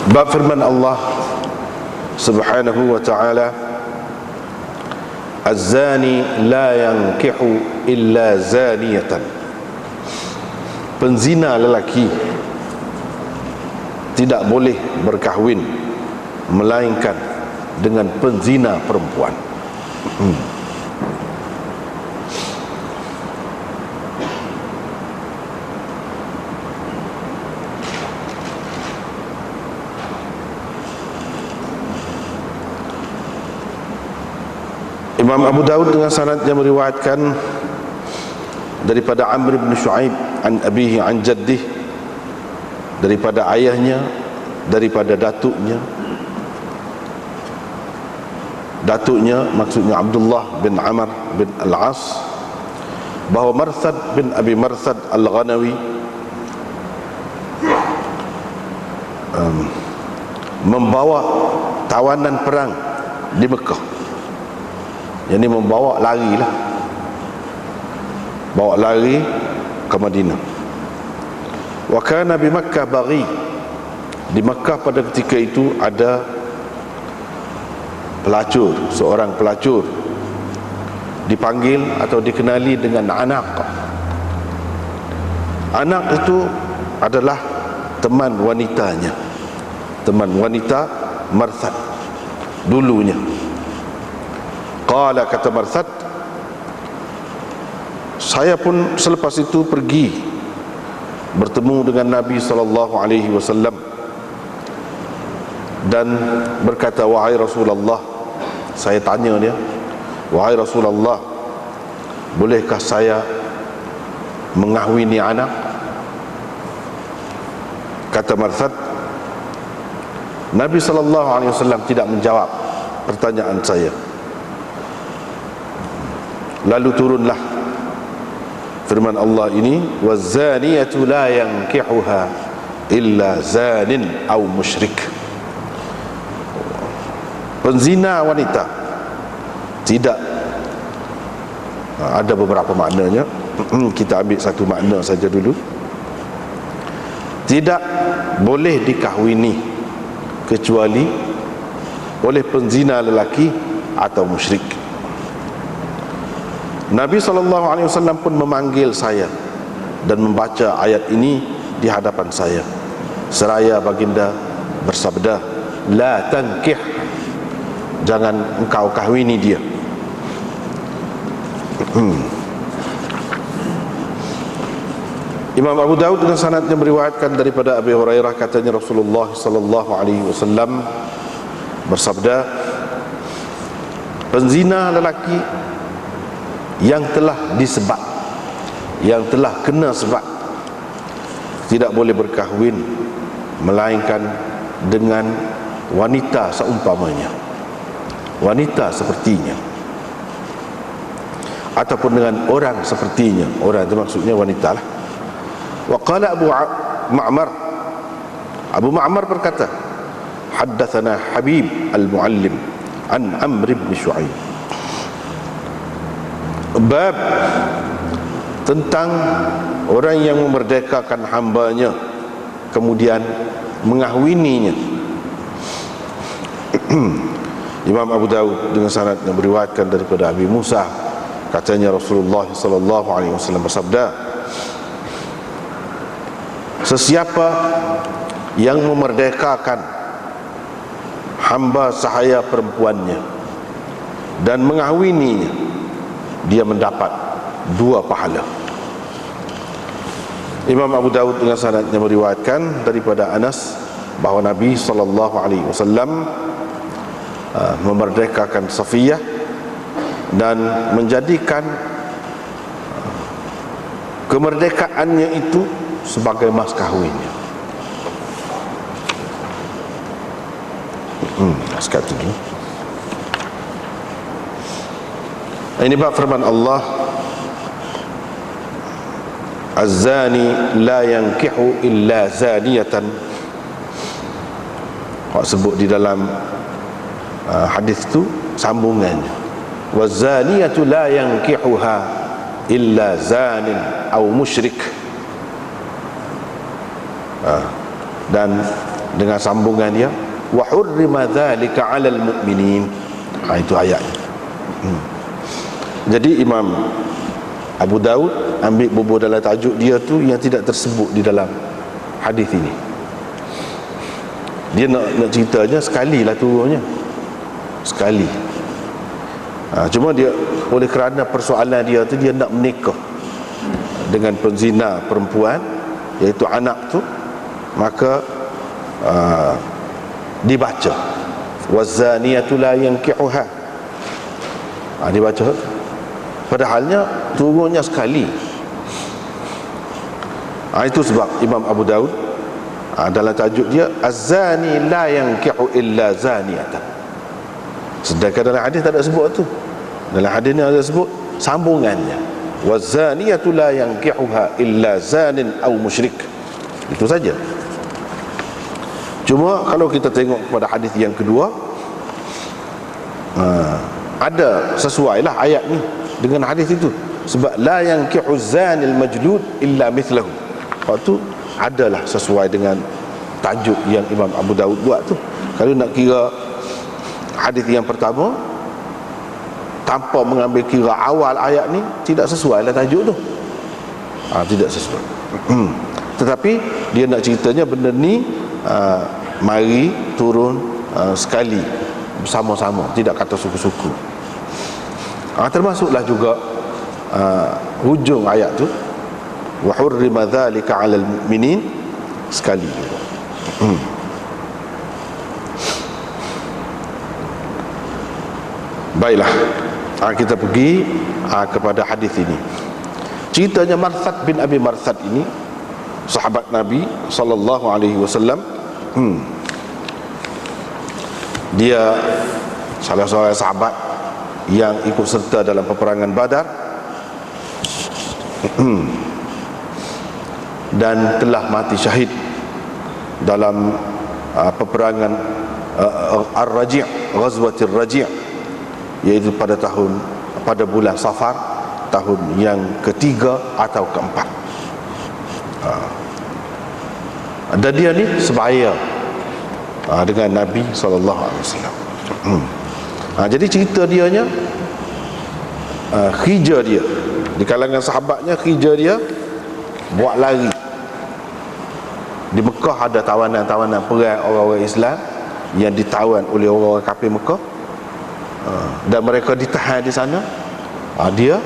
Bab firman Allah Subhanahu wa ta'ala, Az-zani la yankihu illa zaniyatan. Penzina lelaki tidak boleh berkahwin melainkan dengan penzina perempuan. Imam Abu Daud dengan sanadnya meriwayatkan daripada Amr bin Shu'aib an abihi an jaddih, daripada ayahnya, daripada datuknya maksudnya Abdullah bin Amr bin Al-As, bahawa Marthad bin Abi Marthad Al-Ghanawi membawa tawanan perang di Mekah. Yang ini membawa lari ke Madinah. Wa kana bi Makkah baghi. Di Makkah pada ketika itu ada pelacur, seorang pelacur dipanggil atau dikenali dengan Anak. Anak itu adalah teman wanitanya, teman wanita Marthad dulunya. Qala, kata Marthad, saya pun selepas itu pergi bertemu dengan Nabi SAW dan berkata, wahai Rasulullah, saya tanya dia, wahai Rasulullah, bolehkah saya mengahwini anak? Kata Marthad, Nabi SAW tidak menjawab pertanyaan saya. Lalu turunlah firman Allah ini, waz-zaniyatu la yankihuha illa zanin aw musyrik. Penzina wanita tidak, ada beberapa maknanya, kita ambil satu makna saja dulu. Tidak boleh dikahwini kecuali oleh penzina lelaki atau musyrik. Nabi SAW pun memanggil saya dan membaca ayat ini di hadapan saya, seraya baginda bersabda, la tankih, jangan engkau kahwini dia. Imam Abu Daud dengan sanadnya meriwayatkan daripada Abi Hurairah, katanya Rasulullah SAW bersabda, penzina lelaki yang telah disebat, yang telah kena sebat, tidak boleh berkahwin melainkan dengan wanita seumpamanya, wanita sepertinya, ataupun dengan orang sepertinya. Orang itu maksudnya wanita lah. Wa qala Abu Ma'mar berkata, haddatsana Habib al-Muallim an Amr bin Shu'aib. Bab tentang orang yang memerdekakan hambanya kemudian mengahwininya. Imam Abu Daud dengan sanad yang meriwayatkan daripada Abi Musa, katanya Rasulullah SAW bersabda, sesiapa yang memerdekakan hamba sahaya perempuannya dan mengahwininya, dia mendapat 2 pahala. Imam Abu Daud dengan sanadnya meriwayatkan daripada Anas bahawa Nabi SAW memerdekakan Safiyah dan menjadikan kemerdekaannya itu sebagai mas kahwinnya. Sekali dulu. Ini bab firman Allah, Az-zani la yankihu illa zaniyatan. Kau sebut di dalam hadis tu sambungannya, waz-zaniyatu la yankihuha illa zanin aw musyrik. Dan dengan sambungan dia, wa hurrima dzalika 'alal mu'minin. Itu ayatnya. Jadi Imam Abu Daud ambil bubuh dalam tajuk dia tu yang tidak tersebut di dalam hadis ini. Dia nak ceritanya sekali lah turunnya, sekali. Cuma dia, oleh kerana persoalan dia tu, dia nak menikah dengan penzina perempuan, iaitu anak tu, maka dibaca wazaniyatu la yankihuha, dibaca. Padahalnya turunnya sekali. Itu sebab Imam Abu Daud dalam tajuk dia, az-zani la yankihu illa zaniyatan. Sedangkan dalam hadis tak ada sebut tu. Dalam hadis ni ada sebut sambungannya, wazaniyatu la yankihuha illa zanin aw musyrik. Itu saja. Cuma kalau kita tengok kepada hadis yang kedua, ada sesuailah ayat ni dengan hadis itu. Sebab la yankihu zanil majlud illa mithlahu. Waktu adalah sesuai dengan tajuk yang Imam Abu Daud buat tu. Kalau nak kira hadis yang pertama tanpa mengambil kira awal ayat ni, tidak sesuai lah tajuk tu. Tidak sesuai. Tetapi dia nak ceritanya benda ni mari turun sekali bersama-sama, tidak kata suku-suku. Termasuklah juga hujung ayat tu, wa hurrima dzalika 'alal mu'minin, sekali. Baiklah, kita pergi kepada hadis ini. Ceritanya Marthad bin Abi Marthad ini, sahabat Nabi sallallahu alaihi wasallam. Dia salah seorang sahabat yang ikut serta dalam peperangan Badar dan telah mati syahid dalam peperangan Ar-Raji', Ghazwatir Raji', iaitu pada bulan Safar tahun yang ketiga atau keempat. Dan dia ni sebaya dengan Nabi SAW. Jadi cerita dianya, hijrah dia di kalangan sahabatnya, hijrah dia buat lari. Di Mekah ada tawanan-tawanan perang orang-orang Islam yang ditawan oleh orang-orang kafir Mekah, dan mereka ditahan di sana. Dia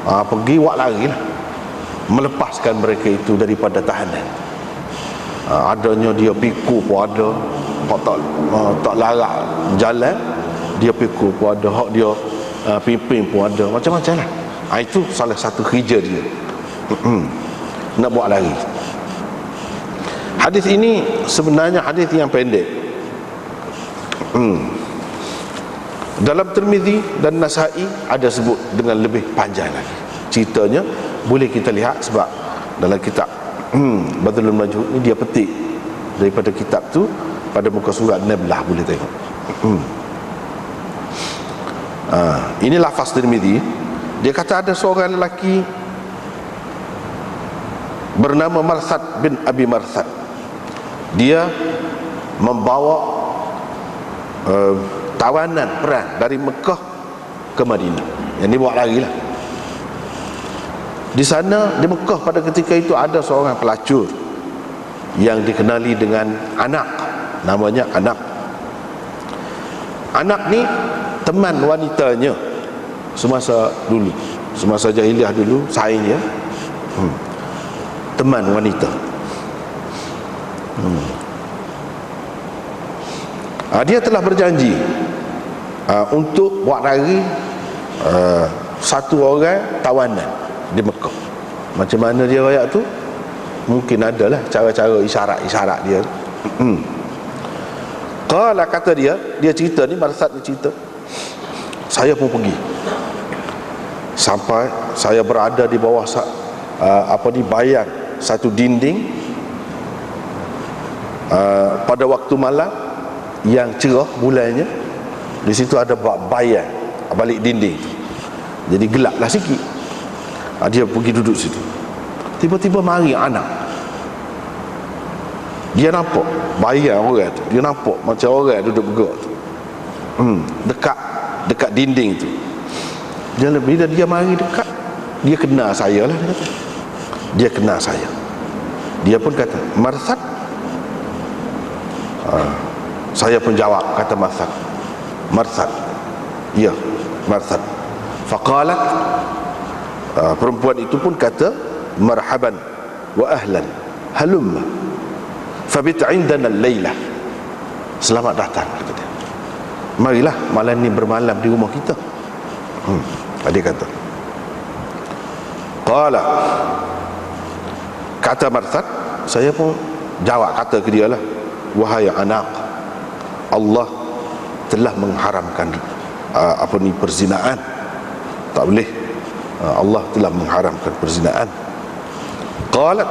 pergi buat lari lah, melepaskan mereka itu daripada tahanan. Adanya dia pikul pun ada, hak tak larat jalan, dia pikul pun ada, hak dia pimpin pun ada, macam-macam lah. Itu salah satu hijrah dia, nak buat lari. Hadis ini sebenarnya hadis yang pendek. Dalam Tirmizi dan Nasa'i ada sebut dengan lebih panjang lagi. Ceritanya boleh kita lihat, sebab dalam kitab Badlul Majhud ni dia petik daripada kitab tu pada muka surat 16, boleh tengok. Ini lafaz Tirmizi. Dia kata ada seorang lelaki bernama Marthad bin Abi Marthad. Dia membawa tawanan perang dari Mekah ke Madinah. Yang dia bawa lari lah. Di sana, di Mekah pada ketika itu ada seorang pelacur yang dikenali dengan Anak. Namanya Anak. Anak ni teman wanitanya semasa dulu, semasa jahiliah dulu, saing dia, teman wanita. Dia telah berjanji untuk buat lari satu orang tawanan di Mekah. Macam mana dia rakyat tu? Mungkin adalah cara-cara isyarat-isyarat dia. Qala, kata dia cerita ni, Marthad ni cerita, saya pun pergi sampai saya berada di bawah bayang satu dinding pada waktu malam yang cerah bulannya. Di situ ada bayang balik dinding, jadi gelaplah sikit. Dia pergi duduk situ. Tiba-tiba mari Anak Dia nampak bayang orang tu, dia nampak macam orang duduk bergerak tu. Dekat dinding tu. Bila dia mari dekat, dia kenal saya lah, dia kata. Dia kenal saya. Dia pun kata, Marsad. Saya pun jawab, kata Marsad. Marsad. Ya, Marsad. Faqalat, perempuan itu pun kata, marhaban wa ahlan halumma fabit indana al-lailah. Selamat datang, kata dia. Marilah malam ni bermalam di rumah kita. Dia kata. Qala, kata Marsad, saya pun jawab kata ke dia lah, wahai anak, Allah telah mengharamkan perzinaan. Tak boleh. Allah telah mengharamkan perzinaan. Qalat,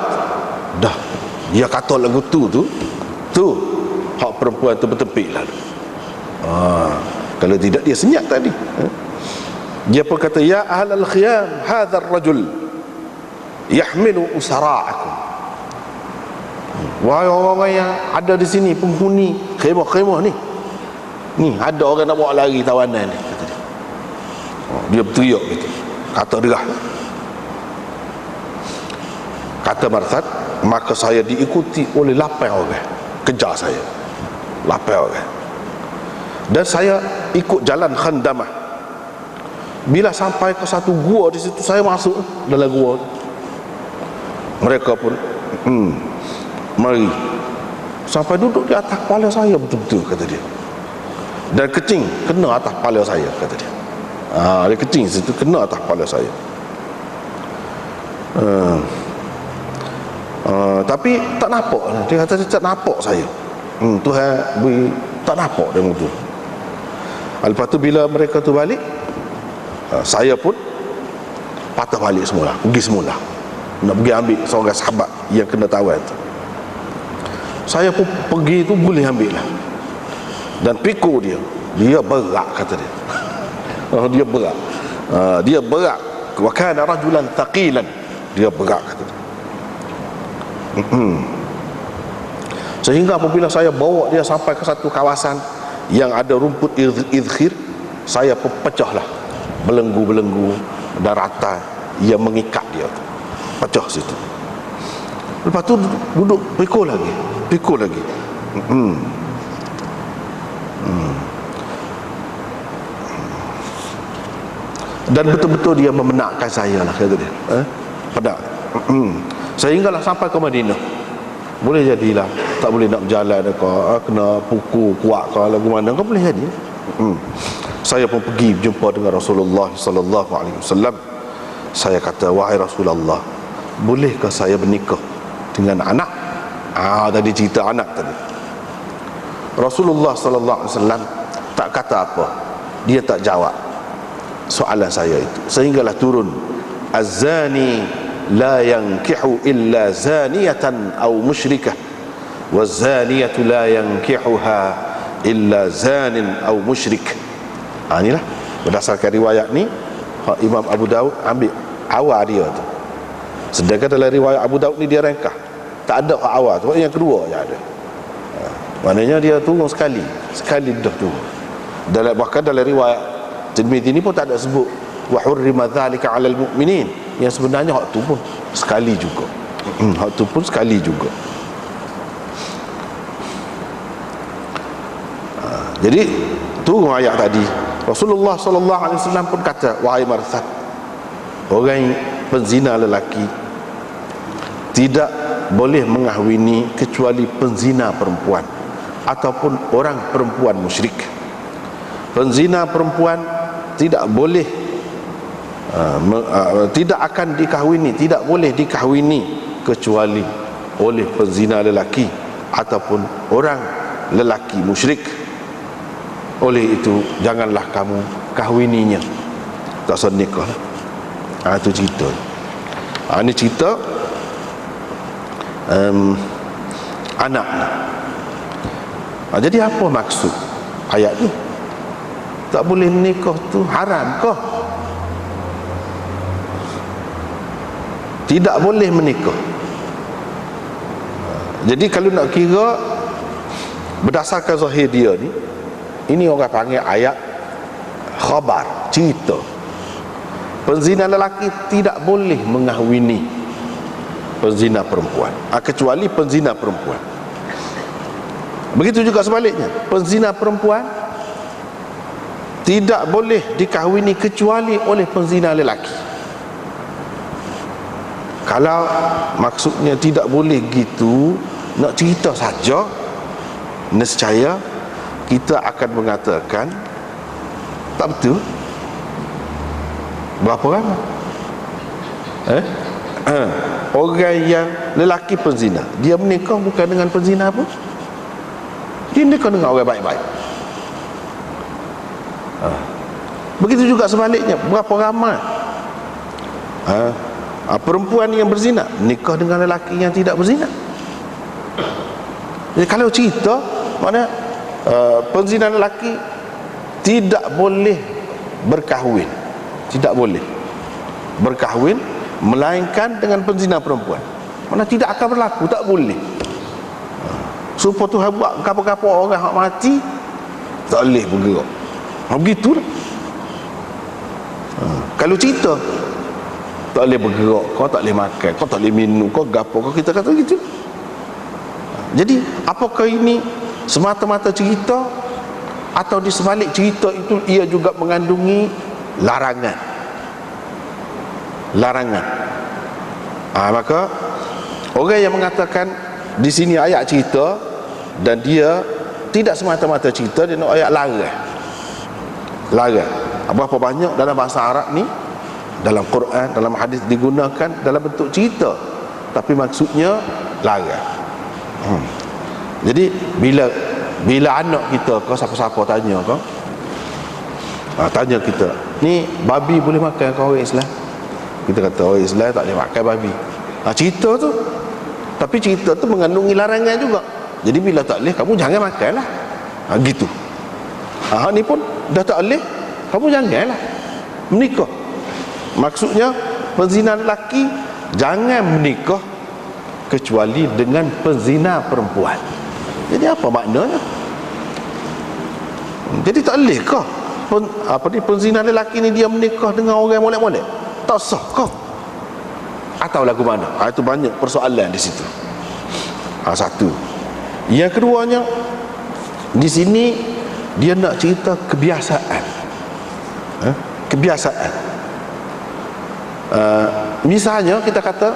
dah dia kata lagu tu hak perempuan tu bertepik lah. Kalau tidak dia senyap tadi. Dia pun kata, ya ahlal khiyam, hadha ar-rajul yahmilu usara'akum. Wahai orang-orang yang ada di sini, penghuni khemah-khemah ni, ada orang nak bawa lari tawanan ni, kata dia. Dia berteriak gitu, kata derah. Kata Marsad, maka saya diikuti oleh 8 orang kejar saya, 8 orang. Dan saya ikut jalan Khandamah. Bila sampai ke satu gua di situ, saya masuk dalam gua. Mereka pun mari sampai duduk di atas kepala saya betul-betul, kata dia. Dan kecing kena atas kepala saya, kata dia. Dia kecing situ kena atas kepala saya. Tapi tak nampak. Dia kata dia tak nampak saya. Tuhan beri tak nampak dia tu. Lepas tu bila mereka tu balik, saya pun patah balik semula, pergi semula, nak pergi ambil seorang sahabat yang kena tawan tu. Saya pun pergi tu boleh ambil lah. Dan pikul dia berat, kata dia. Dia berat. Dia berat. Wa kana rajulan thaqilan. Dia berat, kata dia. Sehingga apabila saya bawa dia sampai ke satu kawasan yang ada rumput idkhir, saya pun pecahlah belenggu-belenggu daratan yang mengikat dia tu. Pecah situ. Lepas tu duduk pikul lagi. Dan betul-betul dia memenakkan saya lah, kata dia. Pedak. Sehinggalah sampai ke Madinah. Boleh jadilah tak boleh nak berjalan kau, kena pukul kuat kau lagu mana kau, boleh jadi. Saya pun pergi berjumpa dengan Rasulullah sallallahu alaihi wasallam. Saya kata, wahai Rasulullah, bolehkah saya bernikah dengan anak? Tadi cerita anak tadi. Rasulullah sallallahu alaihi wasallam tak kata apa. Dia tak jawab soalan saya itu. Sehinggalah turun, az-zani la yankihu illa zaniyatan aw musyrikah, waz-zaniyatu la yankihuha illa zanin aw musyrik. Inilah berdasarkan riwayat ni, Imam Abu Daud ambil awal dia tu. Sedangkan dalam riwayat Abu Daud ni dia rengkah, tak ada awal tu, yang kedua je ada. Maknanya dia turun sekali dah tu. Bahkan dalam riwayat Tirmizi ni pun tak ada sebut wa hurrima dzalika 'alal mu'minin. Yang sebenarnya hak tu pun sekali juga. Jadi tu ayat tadi. Rasulullah sallallahu alaihi wasallam pun kata, wahai Marsad, orang penzina lelaki tidak boleh mengahwini kecuali penzina perempuan ataupun orang perempuan musyrik. Penzina perempuan tidak boleh tidak akan dikahwini, tidak boleh dikahwini kecuali oleh penzina lelaki ataupun orang lelaki musyrik. Oleh itu janganlah kamu kahwininya, tak usah nikah lah. Itu cerita. Ini cerita anak ni. Jadi apa maksud ayat ni? Tak boleh nikah tu haram kah? Tidak boleh menikah. Jadi kalau nak kira berdasarkan zahir dia ni, ini orang panggil ayat khabar, cerita. Penzina lelaki tidak boleh mengahwini penzina perempuan, kecuali penzina perempuan. Begitu juga sebaliknya, penzina perempuan tidak boleh dikahwini kecuali oleh penzina lelaki. Kalau maksudnya tidak boleh gitu, nak cerita saja, nescaya kita akan mengatakan tak betul. Berapa ramai orang yang lelaki penzina, dia menikah bukan dengan penzina pun, dia menikah dengan orang baik-baik. Begitu juga sebaliknya, berapa ramai perempuan yang berzina nikah dengan lelaki yang tidak berzina. Jadi kalau cerita mana penzina lelaki tidak boleh berkahwin, tidak boleh berkahwin melainkan dengan penzina perempuan, mana tidak akan berlaku, tak boleh. Supaya Tuhan buat kapal-kapal orang hak mati tak boleh bergerak. Begitulah. Kalau cerita tak boleh bergerak, kau tak boleh makan, kau tak boleh minum, kau gapo, kau kita kata gitu. Jadi apakah ini semata-mata cerita, atau di sebalik cerita itu ia juga mengandungi larangan? Larangan. Maka orang yang mengatakan di sini ayat cerita dan dia tidak semata-mata cerita, dia nak ayat larang. Larang. Berapa banyak dalam bahasa Arab ni, dalam Quran, dalam hadis digunakan dalam bentuk cerita, tapi maksudnya larang. Jadi bila anak kita kau siapa-siapa tanya kau, tanya kita, ni babi boleh makan kau orang Islam? Kita kata orang Islam tak boleh makan babi. Cerita tu, tapi cerita tu mengandungi larangan juga. Jadi bila tak boleh, kamu jangan makanlah. Gitu. Ni pun dah tak boleh, kamu janganlah menikah. Maksudnya penzina lelaki jangan menikah kecuali dengan penzina perempuan. Jadi apa maknanya? Jadi tak boleh kah penzina lelaki ni dia menikah dengan orang molek-molek? Tak sah kah? Atau lagu mana? Itu banyak persoalan di situ. Satu. Yang keduanya, di sini dia nak cerita kebiasaan. Kebiasaan. Misalnya kita kata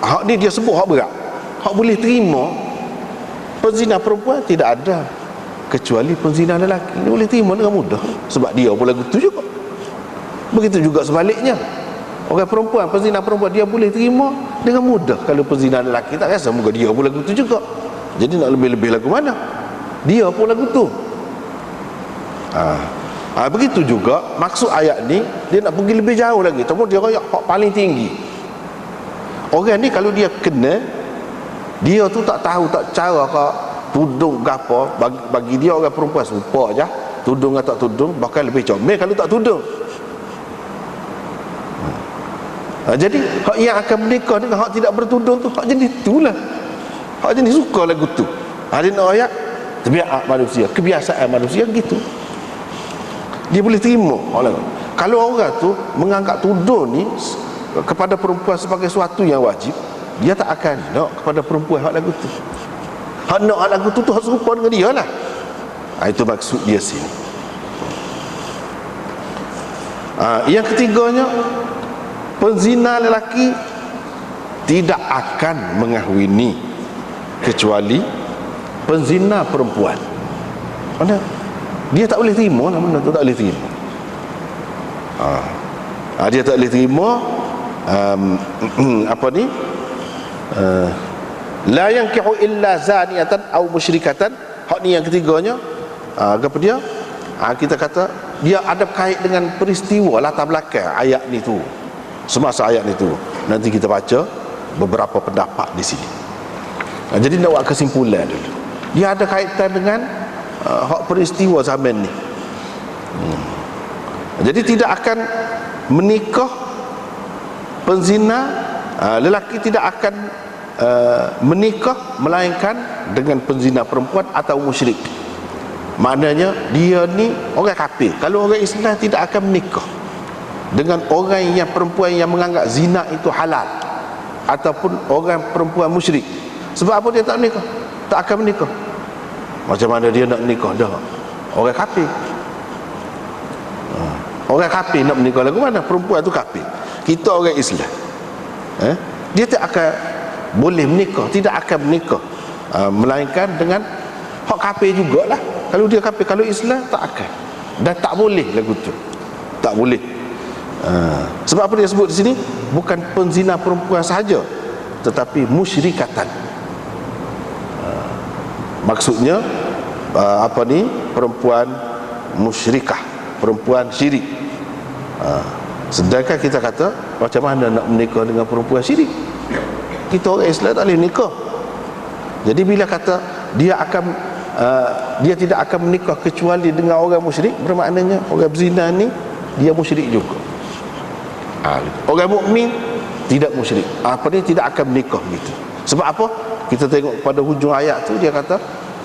hak ni dia sebut hak berat, hak boleh terima penzina perempuan tidak ada kecuali penzina lelaki. Dia boleh terima dengan mudah sebab dia pun lagu tu juga. Begitu juga sebaliknya, orang perempuan, penzina perempuan, dia boleh terima dengan mudah kalau penzina lelaki tak rasa muka dia pun lagu tu juga. Jadi nak lebih-lebih lagu mana? Dia pun lagu tu. Begitu juga maksud ayat ni, dia nak pergi lebih jauh lagi, ataupun dia royak hak paling tinggi. Orang ni kalau dia kena, dia tu tak tahu tak cara ke tudung ke apa, bagi dia orang perempuan serupa aja, tudung atau tak tudung, bahkan lebih comel kalau tak tudung. Jadi hak yang akan menikah dengan hak tidak bertudung tu, hak jenis itulah, hak jenis suka lagu tu. Dia nak ayat tabiat manusia, kebiasaan manusia gitu. Dia boleh terima. Kalau orang tu menganggap tudung ni kepada perempuan sebagai sesuatu yang wajib, dia tak akan nak kepada perempuan hak lagu tu. Hak nak hak lagu tu hak serupa dengan dia lah. Itu maksud dia sini. Yang ketiganya, penzina lelaki tidak akan mengahwini kecuali penzina perempuan. Mana? Dia tak boleh terima lah, mana tu tak boleh terima. Dia tak boleh terima apa ni? La yankihu illa zaniyatan aw musyrikatan. Hak ni yang ketiganya, apa dia? Kita kata dia ada kait dengan peristiwa latar belakang ayat ni tu. Semasa ayat ni tu, nanti kita baca beberapa pendapat di sini. Jadi nak buat kesimpulan dulu. Dia ada kaitan dengan hak peristiwa zaman ni. Jadi tidak akan menikah penzina, lelaki tidak akan menikah melainkan dengan penzina perempuan atau musyrik. Maknanya dia ni orang kafir. Kalau orang Islam tidak akan menikah dengan orang yang perempuan yang menganggap zina itu halal, ataupun orang perempuan musyrik. Sebab apa dia tak menikah? Tak akan menikah. Macam mana dia nak menikah dah? Orang kafir. Orang kafir nak menikah lagu mana? Perempuan tu kafir. Kita orang Islam, dia tak akan boleh menikah, tidak akan menikah, melainkan dengan hak kafir jugalah. Kalau dia kafir, kalau Islam tak akan, dan tak boleh lagu tu, tak boleh. Sebab apa dia sebut di sini? Bukan penzina perempuan sahaja, tetapi musyrikatan. Maksudnya apa ni? Perempuan musyrikah, perempuan syirik. Sedangkan kita kata, macam mana nak menikah dengan perempuan syirik? Kita orang Islam tak boleh nikah. Jadi bila kata dia akan dia tidak akan menikah kecuali dengan orang musyrik, bermaknanya orang berzina ni dia musyrik juga. Orang mukmin tidak musyrik, apa ni, tidak akan menikah gitu. Sebab apa? Kita tengok pada hujung ayat tu, dia kata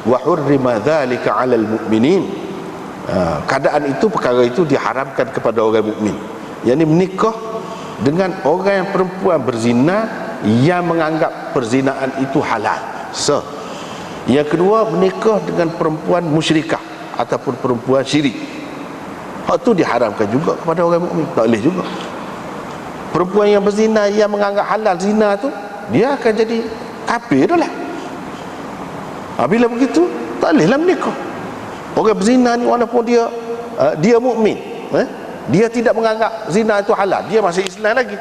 wa hurrima dzalika 'alal mu'minin. Keadaan itu, perkara itu diharamkan kepada orang mukmin. Yang ni menikah dengan orang yang perempuan berzina yang menganggap perzinaan itu halal. Yang kedua, menikah dengan perempuan musyrikah ataupun perempuan syirik. Hak tu diharamkan juga kepada orang mukmin. Tak boleh juga. Perempuan yang berzina yang menganggap halal zina tu, dia akan jadi kafir dah lah. Bila begitu, tak bolehlah menikah. Orang berzina ni walaupun dia mukmin, dia tidak menganggap zina itu halal, dia masih Islam lagi.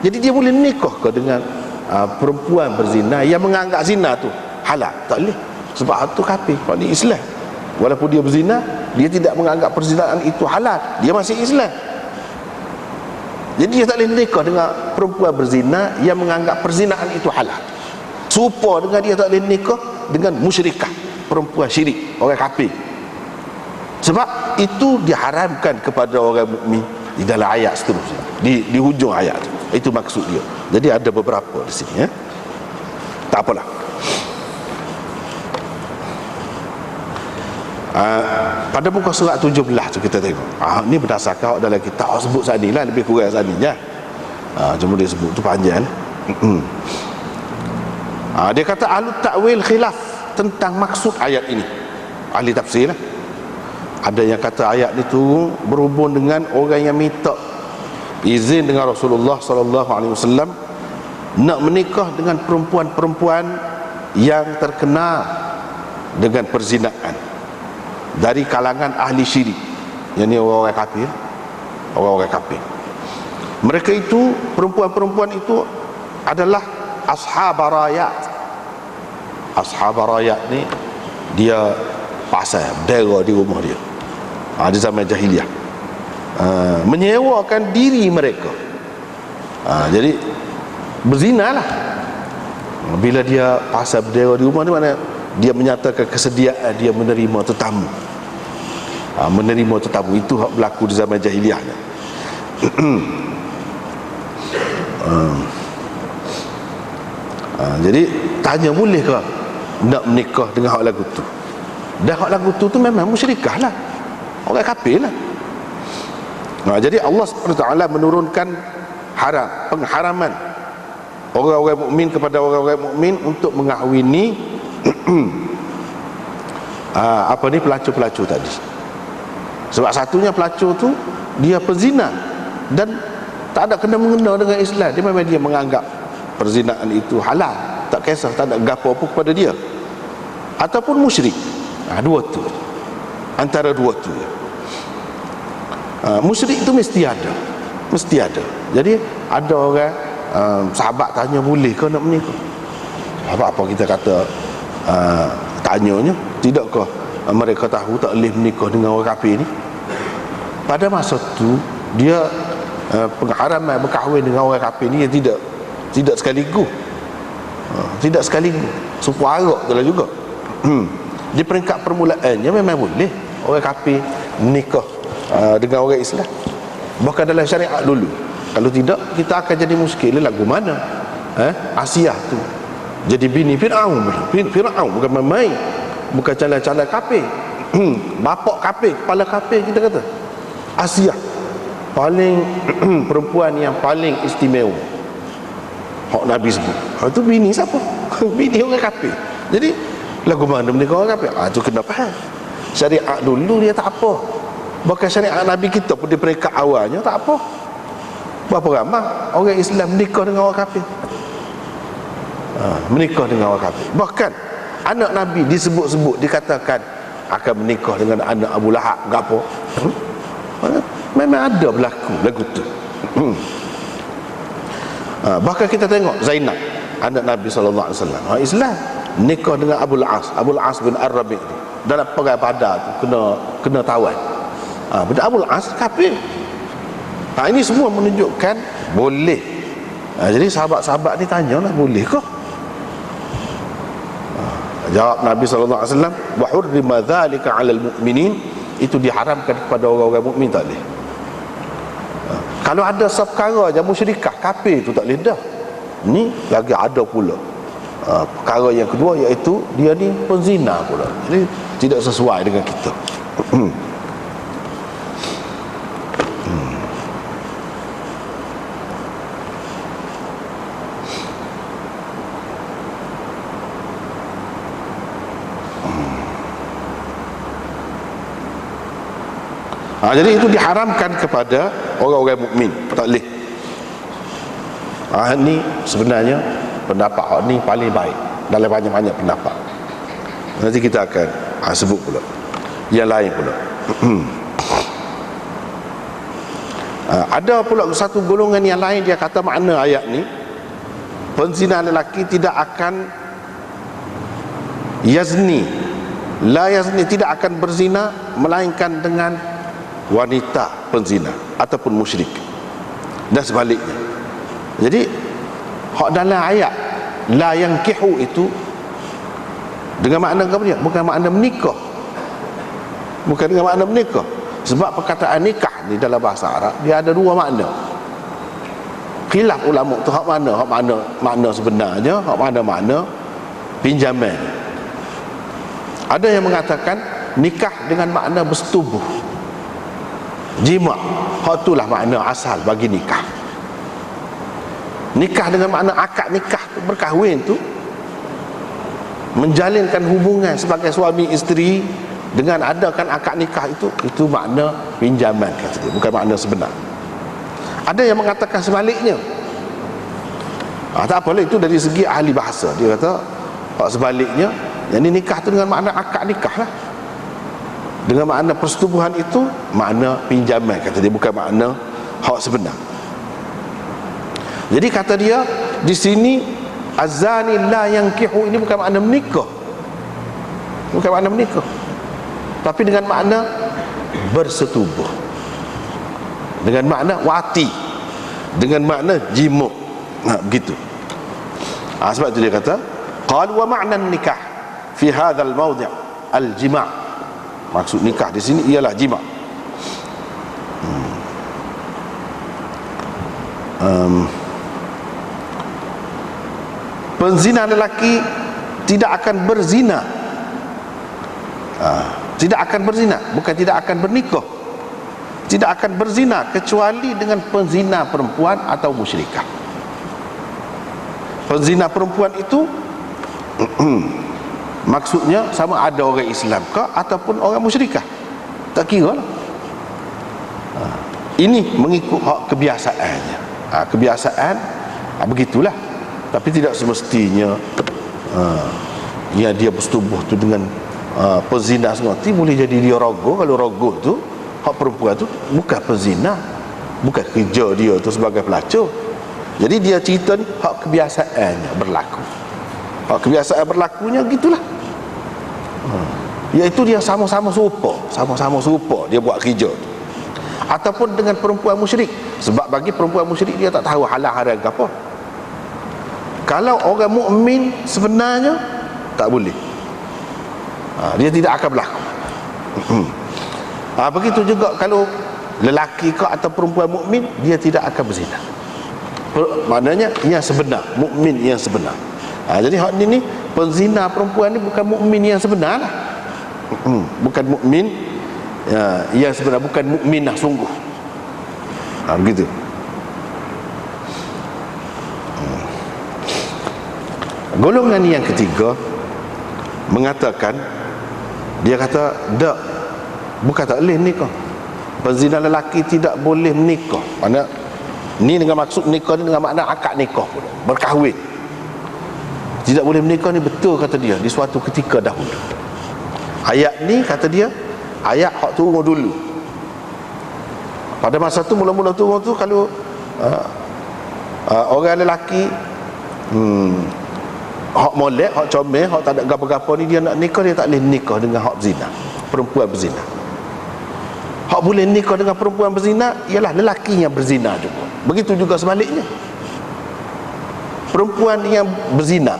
Jadi dia boleh menikah ke dengan perempuan berzina yang menganggap zina tu halal? Tak boleh. Sebab itu kafir, pada Islam. Walaupun dia berzina, dia tidak menganggap perzinaan itu halal, dia masih Islam. Jadi dia tak boleh menikah dengan perempuan berzina yang menganggap perzinaan itu halal. Serupa dengan dia tak boleh menikah dengan musyrikah, perempuan syirik, orang kafir. Sebab itu diharamkan kepada orang mukmin di dalam ayat seterusnya, di hujung ayat. Itu maksud dia. Jadi ada beberapa di sini, tak apalah. Pada muka surat 17 tu kita tengok, ni berdasarkan dalam kitab sebut saat ni lah, lebih kurang saat ni je. Cuma dia sebut tu panjang. Dia kata ahli ta'wil khilaf tentang maksud ayat ini. Ahli tafsir lah. Ada yang kata ayat itu berhubung dengan orang yang minta izin dengan Rasulullah SAW nak menikah dengan perempuan-perempuan yang terkenal dengan perzinaan dari kalangan ahli syirik. Yang ni orang-orang kafir, orang-orang kafir. Mereka itu, perempuan-perempuan itu adalah ashab rayat. Ashab rayat ni dia pasal bendera di rumah dia, di zaman jahiliah, menyewakan diri mereka. Jadi berzina lah. Bila dia pasal bendera di rumah ni, mana dia menyatakan kesediaan dia menerima tetamu. Menerima tetamu itu hak berlaku di zaman jahiliah. Jadi tanya boleh ke nak menikah dengan hak lagu tu? Dan hak lagu tu memang musyrikah lah, orang kafir lah. Jadi Allah SWT menurunkan pengharaman orang-orang mukmin kepada orang-orang mukmin untuk mengahwini pelacur-pelacur tadi. Sebab satunya pelacur tu dia pezina dan tak ada kena-mengena dengan Islam. Dia memang dia menganggap perzinaan itu halal, tak kisah, tak ada gapo apa kepada dia. Ataupun musyrik. Dua tu, antara dua tu. Musyrik itu mesti ada, mesti ada. Jadi ada orang sahabat tanya boleh ke nak menikah? Apa kita kata tanyanya, tidakkah mereka tahu tak boleh menikah dengan orang kafir ni? Pada masa tu dia pengharaman berkahwin dengan orang kafir ni tidak sekaligus, tidak sekaligus, separak tu lah juga. Di peringkat permulaannya memang boleh orang kafir menikah dengan orang Islam, bahkan dalam syariat dulu. Kalau tidak, kita akan jadi muskil. Lagu mana Asia tu Jadi bini Fir'aun. Fir'aun bukan main-main, bukan calon-calon kafir. Bapak kafir, kepala kafir kita kata. Asia paling perempuan yang paling istimewa hak Nabi sebut. Itu bini siapa? Bini orang kafir. Jadi lagu mana menikah orang kafir? Itu kena faham. Syariat dulu dia tak apa. Bahkan syariat Nabi kita pun di peringkat awalnya tak apa. Berapa ramai orang Islam menikah dengan orang kafir? Menikah dengan orang kafir. Bahkan anak Nabi disebut-sebut, dikatakan akan menikah dengan anak Abu Lahab. Tak apa. Memang ada berlaku lagu tu. Bahkan kita tengok Zainab, anak Nabi SAW, orang Islam, nikah dengan Abul As bin Ar-Rabi' dalam perang Badar tu kena tawan. Abul As kafir. Ini semua menunjukkan boleh. Jadi sahabat-sahabat ni tanyalah, boleh ke? Jawab Nabi SAW, wa hurrima dzalika 'alal mu'minin, itu diharamkan kepada orang-orang mukmin, tak boleh. Kalau ada perkara je musyrikah kafir tu tak boleh dah. Ni lagi ada pula perkara yang kedua, iaitu dia ni penzina pula. Jadi tidak sesuai dengan kita. Jadi itu diharamkan kepada orang-orang mukmin, tak boleh. Ni sebenarnya pendapat ni paling baik dalam banyak-banyak pendapat. Nanti kita akan sebut pula yang lain pula. Ada pula satu golongan yang lain, dia kata makna ayat ni, penzina lelaki tidak akan tidak akan berzina melainkan dengan wanita penzina ataupun musyrik, dan sebaliknya. Jadi hak dalam ayat la yankihu itu dengan makna apa dia? Bukan makna menikah. Bukan dengan makna menikah. Sebab perkataan nikah ni dalam bahasa Arab dia ada dua makna. Khilaf ulama tu hak makna sebenarnya, hak makna pinjaman. Ada yang mengatakan nikah dengan makna bersetubuh, jima', hak itulah makna asal bagi nikah. Nikah dengan makna akad nikah, berkahwin tu, menjalinkan hubungan sebagai suami isteri dengan adakan akad nikah, itu makna pinjaman, kata dia, bukan makna sebenar. Ada yang mengatakan sebaliknya. Tak apalah, itu dari segi ahli bahasa. Dia kata sebaliknya, yang ini nikah tu dengan makna akad nikah lah, dengan makna persetubuhan itu makna pinjaman, kata dia, bukan makna hak sebenar. Jadi kata dia di sini azani la yankihu, ini bukan makna menikah, bukan makna menikah, tapi dengan makna bersetubuh, dengan makna wati, dengan makna jima', begitu. Sebab itu dia kata qal wa ma'na nikah fi hadzal mawdi' al-jima', maksud nikah di sini ialah jima'. Penzina lelaki tidak akan berzina, tidak akan berzina, bukan tidak akan bernikah, tidak akan berzina kecuali dengan penzina perempuan atau musyrikah. Penzina perempuan itu maksudnya sama ada orang Islam ke ataupun orang musyrikah, tak kira lah. Ini mengikut hak kebiasaannya. Kebiasaan begitulah. Tapi tidak semestinya yang dia bersetubuh tu dengan penzina semua tu boleh jadi dia rogoh. Kalau rogoh tu hak perempuan tu bukan penzina, bukan kerja dia tu sebagai pelacur. Jadi dia cerita ni hak kebiasaannya berlaku. Hak kebiasaan berlakunya gitulah. Iaitu dia sama-sama serupa dia buat kerja tu. Ataupun dengan perempuan musyrik. Sebab bagi perempuan musyrik dia tak tahu halal haram ke apa. Kalau orang mukmin sebenarnya tak boleh, dia tidak akan berlaku. Begitu juga kalau lelaki ke atau perempuan mukmin, dia tidak akan berzina. Maknanya yang sebenar, mukmin yang sebenar. Jadi hak ni penzina perempuan ni bukan mukmin yang sebenar lah. Bukan mukmin yang sebenar, bukan mukminah sungguh. Begitu. Golongan yang ketiga mengatakan, dia kata tak, bukan tak boleh nikah. Penzina lelaki tidak boleh menikah. Mana ni dengan maksud nikah ni dengan makna akad nikah pun, berkahwin. Tidak boleh menikah ni betul kata dia di suatu ketika dahulu. Ayat ni kata dia ayat hak turun dulu. Pada masa tu mula-mula turun tu, kalau orang lelaki hak molek, hak comel, hak tak ada gapo-gapo ni, dia nak nikah, dia tak boleh nikah dengan hak berzina, perempuan berzina. Hak boleh nikah dengan perempuan berzina ialah lelaki yang berzina juga. Begitu juga sebaliknya. Perempuan yang berzina,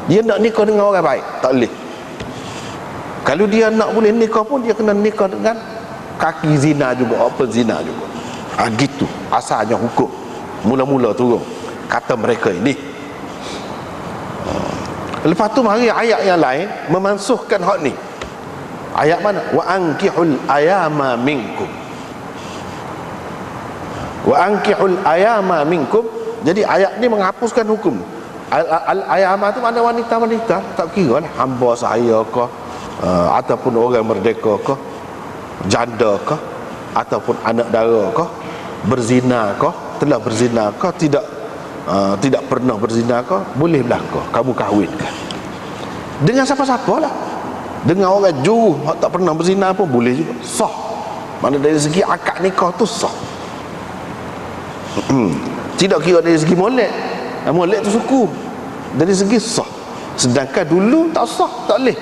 dia nak nikah dengan orang baik, tak boleh. Kalau dia nak boleh nikah pun, dia kena nikah dengan kaki zina juga, apa zina juga. Gitu asalnya hukum mula-mula turun kata mereka ini. Lepas tu mari ayat yang lain memansuhkan hak ni. Ayat mana? Wa ankihul ayama minkum. Wa ankihul ayama minkum. Jadi ayat ni menghapuskan hukum. Al-ayama tu mana wanita-wanita, tak kira lah hamba saya ke, ataupun orang merdeka ke, janda ke, ataupun anak dara ke, berzina ke, telah berzina ke, tidak pernah berzina ke, boleh belaka kamu kahwinkan dengan siapa-siapa lah. Dengan orang juru tak pernah berzina pun boleh juga, sah. Mana dari segi akad nikah tu sah. Tidak kira dari segi molek. Molek tu suku, dari segi sah. Sedangkan dulu tak sah, tak boleh.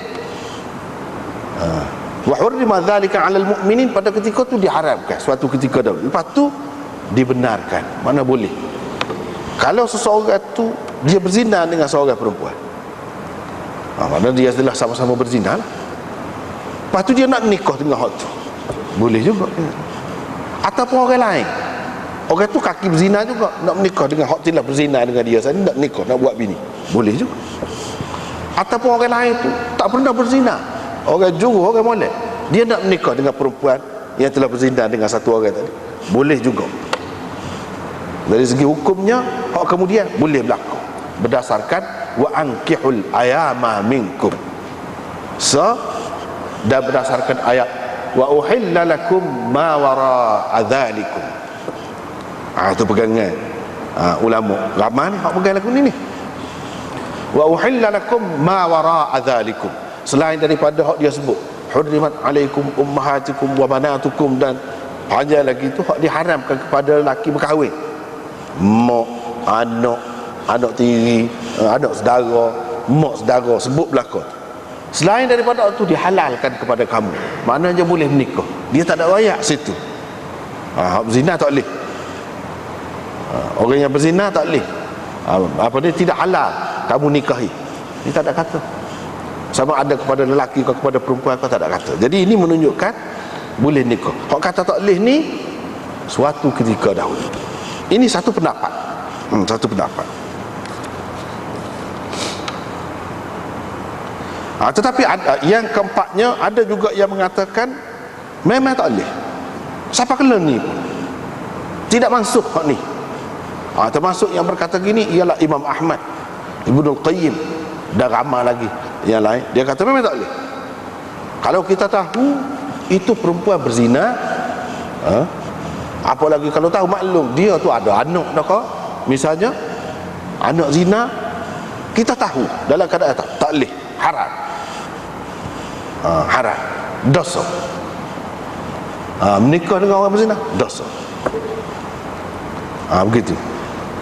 Wa hurrima dzalika 'alal mu'minin, pada ketika tu diharamkan, suatu ketika dahulu. Lepas tu dibenarkan, mana boleh. Kalau seseorang tu dia berzina dengan seorang perempuan, mana dia telah sama-sama berzina lah. Lepas tu dia nak nikah dengan hak tu, boleh juga. Ataupun orang lain, orang tu kaki berzina juga, nak menikah dengan hak telah berzina dengan dia, saya nak nikah, nak buat bini, boleh juga. Ataupun orang lain tu tak pernah berzina, orang juru, orang molek, dia nak menikah dengan perempuan yang telah berzina dengan satu orang tadi, boleh juga. Dari segi hukumnya hak kemudian boleh berlaku berdasarkan wa ankihul ayama minkum, dan berdasarkan ayat wa uhilla lakum ma wara'a dzalikum. Itu pegangan ulama ramai ni hak pegang lagu ni. Wa uhilla lakum ma wara'a dzalikum, selain daripada hak dia sebut hurrimat alaikum ummahatikum wa banatukum, dan panjang lagi tu hak diharamkan kepada lelaki berkahwin, mak, anak tiri, anak saudara, mak saudara, sebut belakang. Selain daripada itu dihalalkan kepada kamu, maknanya boleh menikah. Dia tak ada ayat situ. Berzina tak boleh. Orang yang berzina tak boleh. Apa dia, tidak halal kamu nikahi. Dia tak ada kata. Sama ada kepada lelaki atau kepada perempuan, kau tak ada kata. Jadi ini menunjukkan boleh nikah. Hak kata tak boleh ni suatu ketika dahulu. Ini satu pendapat. Satu pendapat. Tetapi yang keempatnya, ada juga yang mengatakan memang tak boleh. Siapa kena ni pun tidak masuk hak ni. Termasuk yang berkata gini ialah Imam Ahmad, Ibnul Qayyim, dan ramai lagi yang lain. Dia kata memang tak boleh. Kalau kita tahu itu perempuan berzina, apalagi kalau tahu maklum dia tu ada anak dah kau, misalnya anak zina, kita tahu dalam keadaan tak boleh, haram. Haram, dosa. Menikah dengan orang berzina, dosa. Begitu.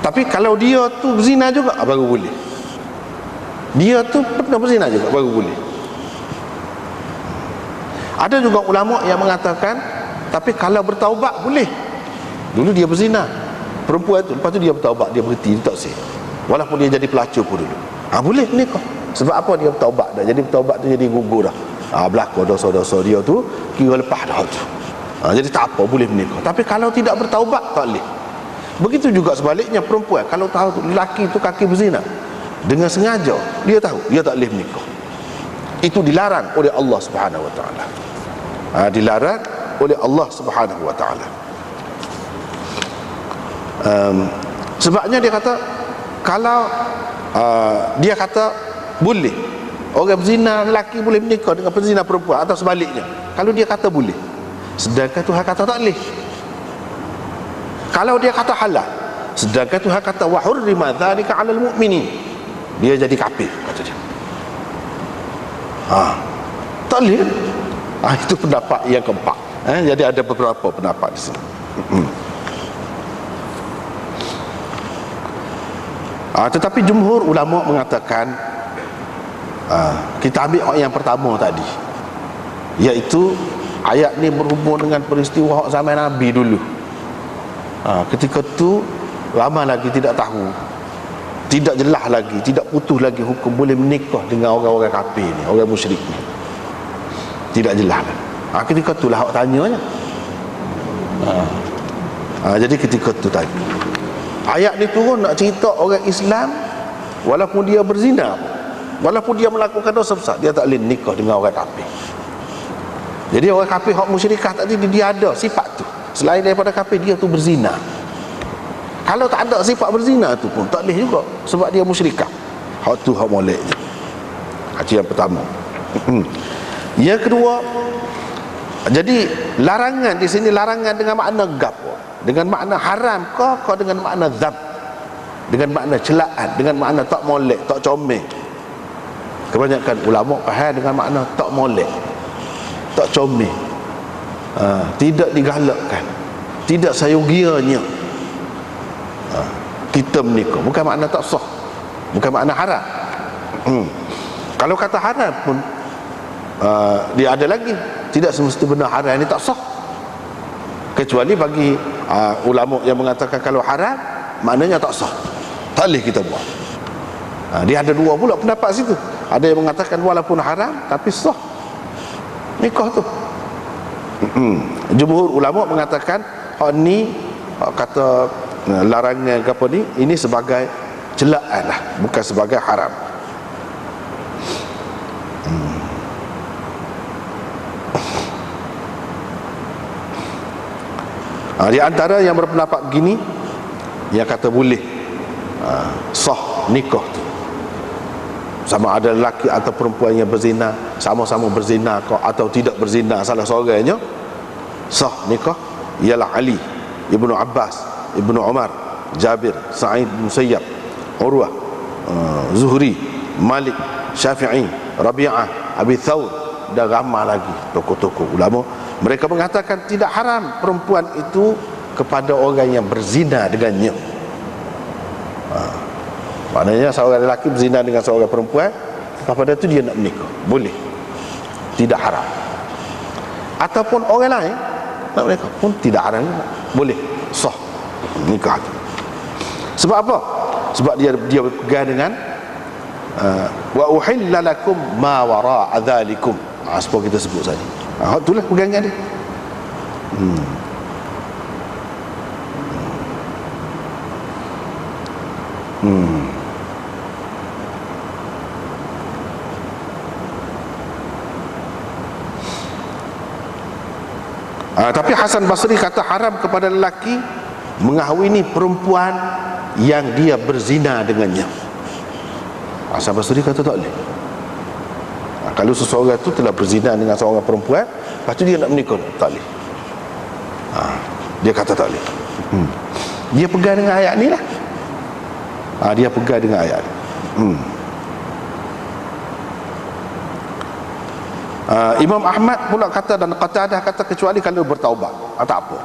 Tapi kalau dia tu berzina juga, baru boleh. Dia tu pernah berzina juga, baru boleh. Ada juga ulama yang mengatakan, tapi kalau bertaubat boleh. Dulu dia berzina, perempuan tu, lepas tu dia bertaubat, dia berhenti, dia tak sih. Walaupun dia jadi pelacur pun dulu, boleh nikah. Sebab apa? Dia bertaubat dah. Jadi bertaubat tu jadi gugur dah. Berlaku dosa-dosa dia tu, kira lepas dah tu. Jadi tak apa, boleh menikah. Tapi kalau tidak bertaubat, tak boleh. Begitu juga sebaliknya perempuan, kalau tahu lelaki tu kaki berzina, dengan sengaja, dia tahu dia tak boleh menikah. Itu dilarang oleh Allah Subhanahu wa taala. Dilarang oleh Allah Subhanahu wa taala. Sebabnya dia kata, kalau dia kata boleh orang berzina lelaki boleh menikah dengan penzina perempuan, atau sebaliknya, kalau dia kata boleh, sedangkan Tuhan kata tak boleh. Kalau dia kata halal, sedangkan Tuhan kata wa hurrima dzalika 'alal mu'minin, dia jadi kafir, kata dia. Tak boleh. Itu pendapat yang keempat. Jadi ada beberapa pendapat di sini. Tetapi jumhur ulama mengatakan, kita ambil yang pertama tadi, iaitu ayat ni berhubung dengan peristiwa zaman Nabi dulu. Ketika tu ramai lagi tidak tahu, tidak jelas lagi, tidak putus lagi hukum boleh menikah dengan orang-orang kafir ni, orang musyrik ni, tidak jelas lah. Ketika tu lah awak tanyanya. Jadi ketika tu tadi ayat ni turun nak cerita orang Islam, walaupun dia berzina, walaupun dia melakukan dosa besar, dia tak boleh nikah dengan orang kafir. Jadi orang kafir, hak musyrikah tadi, dia ada sifat tu. Selain daripada kafir, dia tu berzina. Kalau tak ada sifat berzina tu pun tak boleh juga, sebab dia musyrikah. Hak tu hak molek. Itu yang pertama. Yang kedua, jadi larangan di sini, larangan dengan makna gapo, dengan makna haram ke dengan makna dzam, dengan makna celaan, dengan makna tak molek, tak comel. Kebanyakan ulama faham dengan makna tak molek, tak comel, tidak digalakkan, tidak sayogianya kita menikah. Bukan makna tak sah, bukan makna haram. Kalau kata haram pun dia ada lagi, tidak semesti benar haram ini tak sah, kecuali bagi ulama yang mengatakan kalau haram maknanya tak sah, tak boleh kita buat. Dia ada dua pula pendapat situ. Ada yang mengatakan walaupun haram tapi sah nikah tu. Jumhur ulama mengatakan ni kata larangan ke apa ni, ini sebagai celaan lah, bukan sebagai haram. Di antara yang berpendapat begini, yang kata boleh sah nikah tu, sama ada lelaki atau perempuan yang berzina, sama-sama berzina atau tidak berzina salah seorangnya, sah nikah, ialah Ali, Ibnu Abbas, Ibnu Umar, Jabir, Sa'id bin Musayyab, Urwah, Zuhri, Malik, Syafi'i, Rabi'ah, Abi Thawr, dan ramai lagi tokoh-tokoh ulama. Mereka mengatakan tidak haram perempuan itu kepada orang yang berzina dengannya. Maknanya seorang lelaki berzina dengan seorang perempuan, kepada itu dia nak menikah, boleh, tidak haram. Ataupun orang lain nak menikah pun tidak haram, boleh, sah nikah. Sebab apa? Sebab dia berpegang dengan wa uhilla lakum ma wara'a dzalikum. Seperti kita sebut tadi. Itulah pegangan dia. Tapi Hasan Basri kata haram kepada lelaki mengahwini perempuan yang dia berzina dengannya. Hasan Basri kata tak boleh. Kalau seseorang itu telah berzina dengan seorang perempuan, lepas tu dia nak menikah, tak boleh. Dia kata tak boleh. Dia pegang dengan ayat ni lah. Dia pegang dengan ayat ni. Imam Ahmad pula kata, dan Qatadah kata, kecuali kalau bertaubat, tak apa.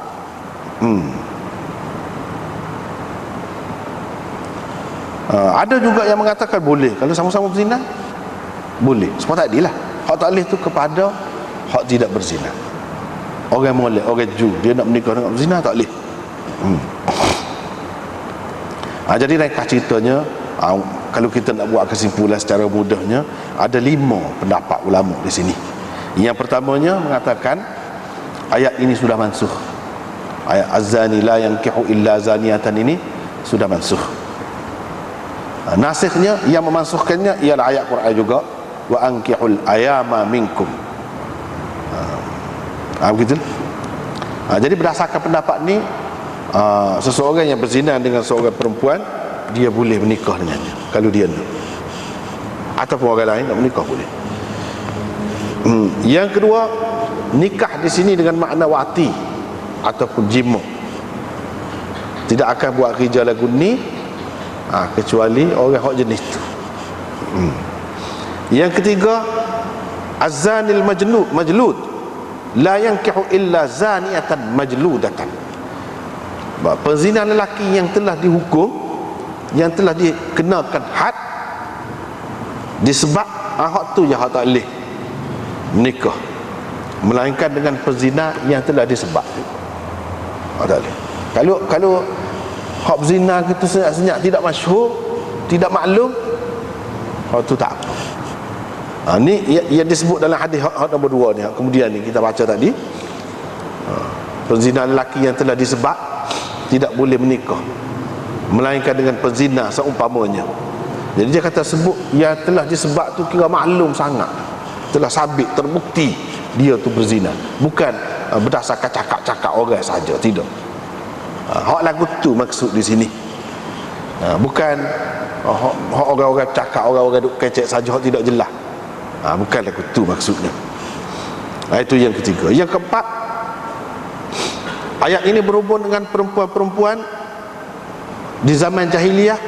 Ada juga yang mengatakan boleh kalau sama-sama berzina, boleh. Sebab tadi lah, hak tak boleh tu kepada hak tidak berzina. Orang molek, orang Ju, dia nak menikah dengan berzina, tak boleh. Jadi ringkas ceritanya, kalau kita nak buat kesimpulan secara mudahnya, ada 5 pendapat ulama di sini. Yang pertamanya mengatakan ayat ini sudah mansuh. Ayat az-zani la yankihu illa zaniyatan ini sudah mansuh. Nasikhnya, yang memansuhkannya ialah ayat Quran juga, wa ankihul ayama minkum. Begitu. Jadi berdasarkan pendapat ni, seseorang yang berzina dengan seorang perempuan, dia boleh menikah dengannya kalau dia nak, ataupun orang lain nak menikah boleh. Yang kedua, nikah di sini dengan makna wati ataupun jima. Tidak akan buat kerja lagu ni kecuali orang hak jenis tu. Yang ketiga, azanil majlud la yankihu illa zaniatan majludatan. Penzina lelaki yang telah dihukum, yang telah dikenakan had, disebab hak tu je hak tak boleh menikah, melainkan dengan penzina yang telah disebab. Tak boleh. Kalau hak berzina gitu senyap-senyap, tidak masyhur, tidak maklum, hak tu tak apa. Ni yang disebut dalam hadis hak nombor 2 ni, kemudian ni kita baca tadi. Penzina lelaki yang telah disebab tidak boleh menikah, melainkan dengan penzina seumpamanya. Jadi dia kata sebut yang telah disebab tu kira maklum sangat, telah sabit, terbukti dia tu berzina, bukan berdasarkan cakap-cakap orang saja, tidak. Hak lagu tu maksud di sini. Bukan hak orang-orang cakap, orang-orang duk kecek saja, hak tidak jelas. Bukan lagu tu maksudnya. Itu yang ketiga. Yang keempat, ayat ini berhubung dengan perempuan-perempuan di zaman jahiliyah,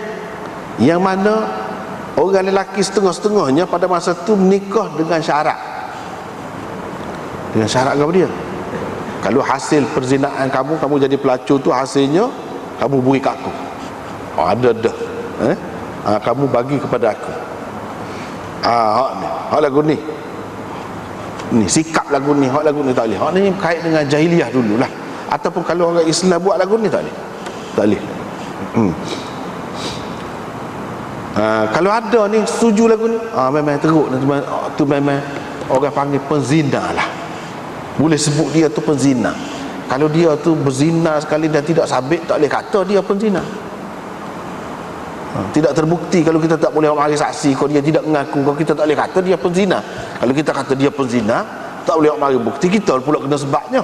yang mana orang lelaki setengah-setengahnya pada masa tu menikah dengan syarat. Dengan syarat apa dia? Kalau hasil perzinaan kamu jadi pelacur tu, hasilnya kamu beri kat aku. Ada dah. Kamu bagi kepada aku. Hak lagu ni. Ni sikap lagu ni, hak lagu ni tak boleh. Hak ni kait dengan jahiliyah dululah. Ataupun kalau orang Islam buat lagu ni tak boleh. Tak boleh. Kalau ada ni setuju lagu ni, memang teruk tu, memang orang panggil penzina lah. Boleh sebut dia tu penzina. Kalau dia tu berzina sekali dan tidak sabit, tak boleh kata dia penzina. Tidak terbukti. Kalau kita tak boleh mari saksi, kalau dia tidak mengaku, kalau kita tak boleh kata dia penzina. Kalau kita kata dia penzina, tak boleh mari bukti, kita pula kena sebabnya.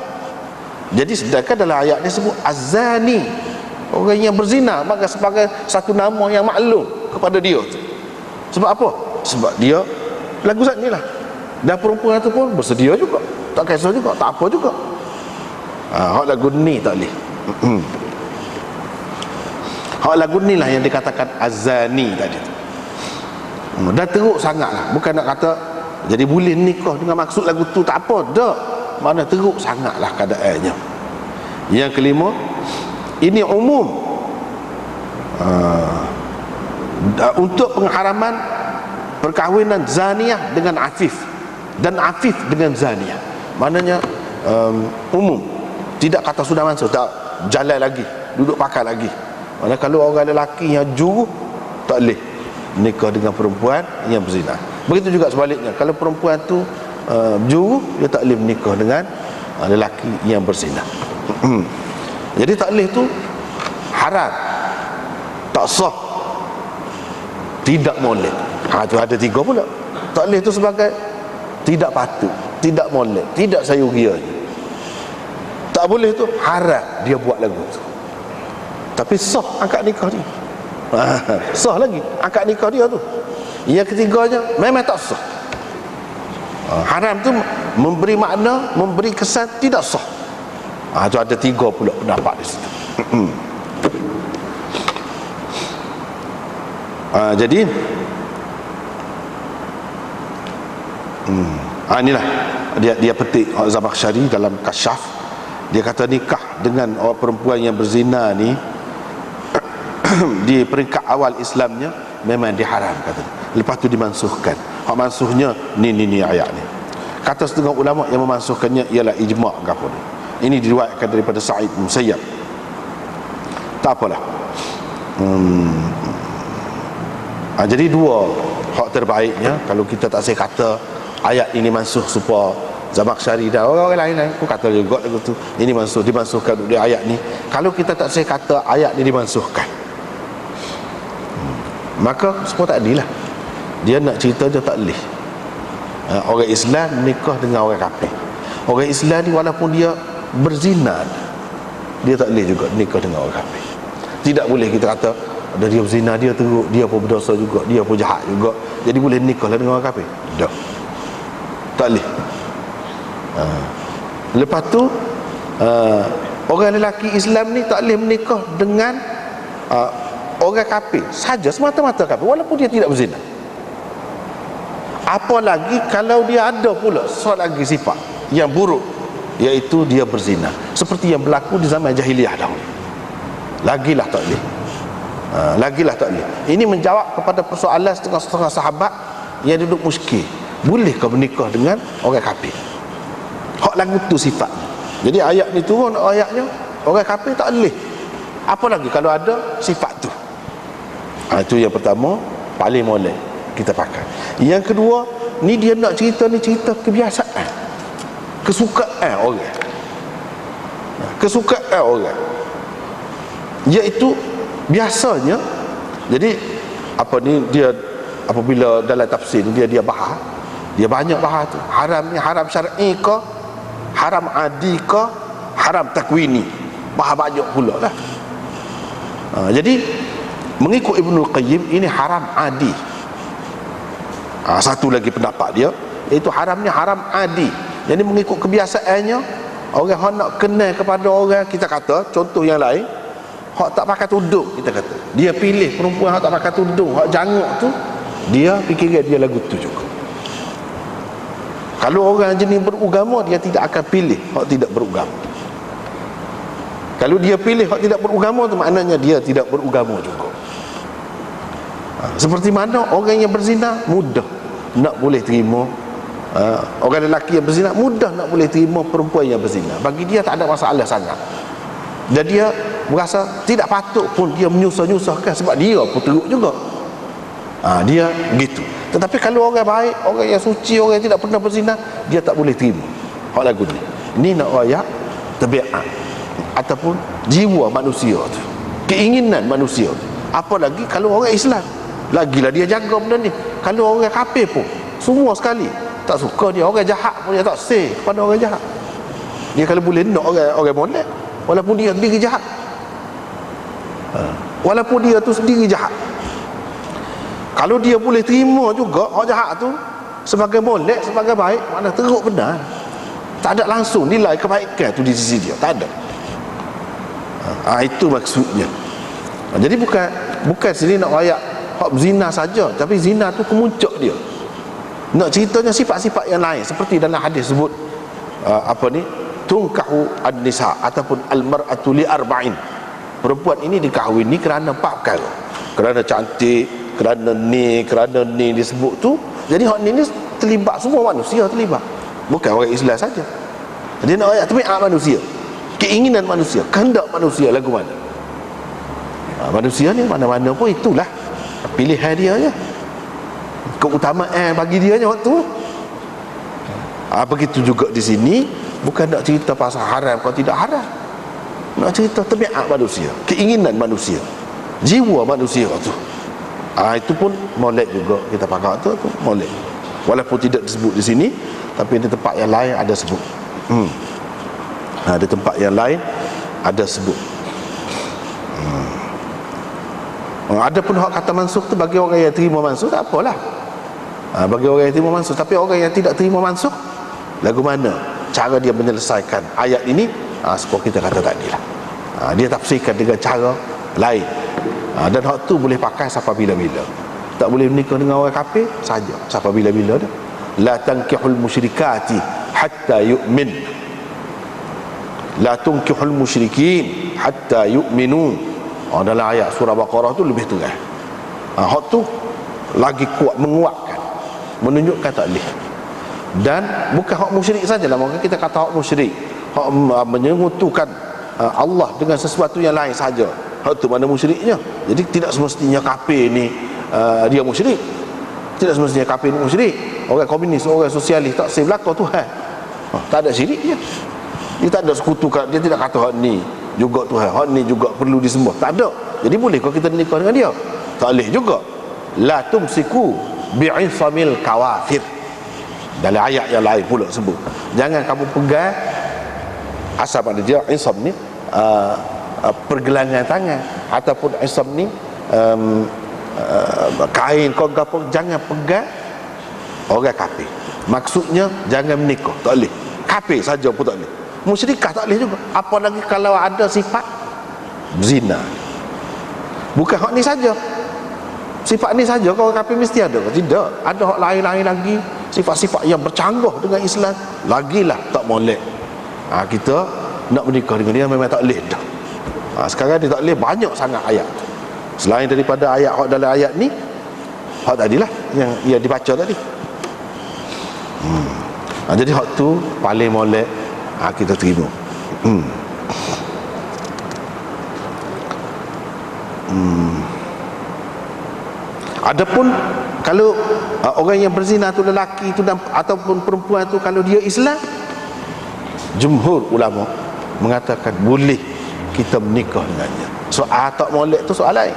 Jadi sedangkan dalam ayat ni sebut azani, orang yang berzina, maka sebagai satu nama yang maklum kepada dia tu. Sebab apa? Sebab dia lagu zat ni lah. Dan perempuan tu pun bersedia juga, tak kisah juga, tak apa juga. Hak lagu ni tak boleh. Hak lagu ni lah yang dikatakan azani tadi tu. Dah teruk sangat lah. Bukan nak kata jadi boleh nikah dengan maksud lagu tu, tak apa, dah. Mana teruk sangat lah keadaannya. Yang kelima, ini umum untuk pengharaman perkahwinan zaniah dengan afif, dan afif dengan zaniah. Maknanya umum, tidak kata sudah masuk, tak jalan lagi, duduk pakai lagi. Maksudnya kalau orang lelaki yang juru, tak boleh nikah dengan perempuan yang berzina. Begitu juga sebaliknya, kalau perempuan tu juru, dia tak boleh menikah dengan lelaki yang berzina. Jadi tak boleh tu haram, tak sah, tidak molek. Tu ada 3 pula. Tak boleh tu sebagai tidak patut, tidak molek, tidak sayurianya. Tak boleh tu haram dia buat lagu tu. Tapi sah akad nikah dia. Sah lagi akad nikah dia tu. Yang ketiganya memang tak sah. Haram tu memberi makna, memberi kesan tidak sah. Tu ada 3 pula pendapat di situ. Jadi inilah dia petik Zamakhsyari dalam Kasyaf. Dia kata nikah dengan orang perempuan yang berzina ni di peringkat awal Islamnya memang diharam, kata. Lepas tu dimansuhkan. Hak mansuhnya ni ayat ni. Kata setengah ulama yang memansuhkannya ialah ijma' ke apa ni. Ini diriwayatkan daripada Sa'id bin Musayyab. Tak apalah. Jadi 2 hak terbaiknya, kalau kita tak saya kata ayat ini mansuh supaya Zamakhsyari dan orang-orang lain pun kata juga lagu tu ini mansuh, dimansuhkan di ayat ni. Kalau kita tak saya kata ayat ni dimansuhkan, maka semua tak adil lah. Dia nak cerita dia tak boleh. Orang Islam nikah dengan orang kafir. Orang Islam ni walaupun dia berzina, dia tak boleh juga nikah dengan orang kafir. Tidak boleh kita kata ada dia berzina, dia teruk, dia pun berdosa juga, dia pun jahat juga, jadi boleh nikahlah dengan orang kafir. Tak boleh. Lepas tu orang lelaki Islam ni tak boleh menikah dengan orang kafir saja, semata-mata kafir walaupun dia tidak berzina. Apalagi kalau dia ada pula satu lagi sifat yang buruk, iaitu dia berzina, seperti yang berlaku di zaman jahiliah dahulu. Lagilah tak boleh. Lagilah tak boleh. Ini menjawab kepada persoalan setengah-setengah sahabat yang duduk muskil, bolehkah menikah dengan orang kafir? Hak lagu tu sifat. Jadi ayat ni turun, ayatnya orang kafir tak boleh. Apalagi kalau ada sifat tu. Itu yang pertama, paling molek kita pakai. Yang kedua, ni dia nak cerita ni cerita kebiasaan, kesukaan orang. Kesukaan orang, iaitu biasanya. Jadi apa ni, dia apabila dalam tafsir dia bahas, dia banyak bahas tu. Haram ni haram syar'i ke, haram adi ke, haram takwini, bahas banyak pula lah. Jadi mengikut Ibnul Qayyim, ini haram adi. Satu lagi pendapat dia, iaitu haramnya haram adi. Jadi mengikut kebiasaannya, orang yang nak kenal kepada orang, kita kata contoh yang lain, hak tak pakai tudung, kita kata dia pilih perempuan hak tak pakai tudung, hak janguk tu, dia fikir dia lagu tu juga. Kalau orang jenis beragama, dia tidak akan pilih hak tidak beragama. Kalau dia pilih hak tidak beragama tu, maknanya dia tidak beragama juga. Seperti mana orang yang berzina mudah nak boleh terima, orang lelaki yang berzina mudah nak boleh terima perempuan yang berzina. Bagi dia tak ada masalah sangat, dan dia berasa tidak patut pun dia menyusah-nyusahkan, sebab dia pun teruk juga. Dia gitu. Tetapi kalau orang baik, orang yang suci, orang yang tidak pernah berzina, dia tak boleh terima hak lagu ni. Ini nak rayak tabiat ataupun jiwa manusia tu, keinginan manusia tu. Apalagi kalau orang Islam, lagilah dia jaga benda ni. Kalau orang kafir pun semua sekali tak suka dia, orang jahat pun dia tak say kepada orang jahat. Dia kalau boleh nak orang molek, walaupun dia sendiri jahat, walaupun dia tu sendiri jahat, kalau dia boleh terima juga orang jahat tu sebagai molek, sebagai baik, mana teruk benar. Tak ada langsung nilai kebaikan tu di sisi dia, tak ada. Itu maksudnya. Jadi bukan sini nak rayak hak zina saja, tapi zina tu kemuncak dia. Nak ceritanya sifat-sifat yang lain, seperti dalam hadis sebut tungkahu an-nisa ataupun al-mar'atu li arba'in. Perempuan ini dikahwini kerana 4 perkara. Kerana cantik, kerana ni disebut tu. Jadi hak ni terlibat, semua manusia terlibat, bukan orang Islam saja. Jadi nak ayat tabiat manusia, keinginan manusia, kehendak manusia lagu mana. Manusia ni mana-mana pun itulah pilihan dia je, keutamaan bagi dia je waktu. Begitu juga di sini, bukan nak cerita pasal haram atau tidak haram, nak cerita tabiat manusia, keinginan manusia, jiwa manusia tu. Itu pun molek juga kita pakai tu molek, walaupun tidak disebut di sini, tapi di tempat yang lain ada sebut. Di tempat yang lain ada sebut. Ada pun hak kata mansukh tu bagi orang yang terima mansukh tak apalah. Bagi orang yang terima mansukh. Tapi orang yang tidak terima mansukh, lagu mana cara dia menyelesaikan ayat ini, seperti kita kata tadi lah. Dia tafsirkan dengan cara lain. Dan hak tu boleh pakai sampai bila-bila. Tak boleh menikah dengan orang kafir saja sampai bila-bila dah. La tankihul musyrikati hatta yu'min, la tunkihul musyrikin hatta yu'minu. Dalam ayat surah Baqarah tu lebih terang. Hak tu lagi kuat, menguatkan, menunjukkan tak boleh. Dan bukan hak musyrik sajalah. Maka kita kata hak musyrik, hak menyengutukan Allah dengan sesuatu yang lain saja, hak tu mana musyriknya. Jadi tidak semestinya kafir ni dia musyrik. Tidak semestinya kafir ni musyrik. Orang komunis, orang sosialis tak say belaka Tuhan, tak ada syirik dia. Dia tak ada sekutukan, dia tidak kata hak ni juga Tuhan, hak ni juga perlu disembah, tak ada. Jadi boleh kalau kita nikah dengan dia? Tak boleh juga. la tumsiku bi'isamil kawafir. Dalam ayat yang lain pula sebut, jangan kamu pegang, asal pada dia isam ni pergelangan tangan, ataupun isam ni kain kau gapo, jangan pegang orang kafir. Maksudnya jangan menikah, tak boleh. Kafir saja pun tak boleh, musyrikah tak boleh juga, apalagi kalau ada sifat zina. Bukan hak ni saja, sifat ni saja kau kafir mesti ada ke? Tidak, ada hak lain-lain lagi, sifat-sifat yang bercanggah dengan Islam, lagilah tak molek. Kita nak menikah dengan dia memang tak boleh dah. Sekarang dia tak boleh, banyak sangat ayat. Selain daripada ayat hak dalam ayat ni, hak tadilah yang dibaca tadi. Jadi hak tu paling molek, kita terima. Adapun kalau orang yang berzina tu lelaki tu ataupun perempuan tu, kalau dia Islam, jumhur ulama mengatakan boleh kita menikah dengannya. Soal tak molek tu soal lain.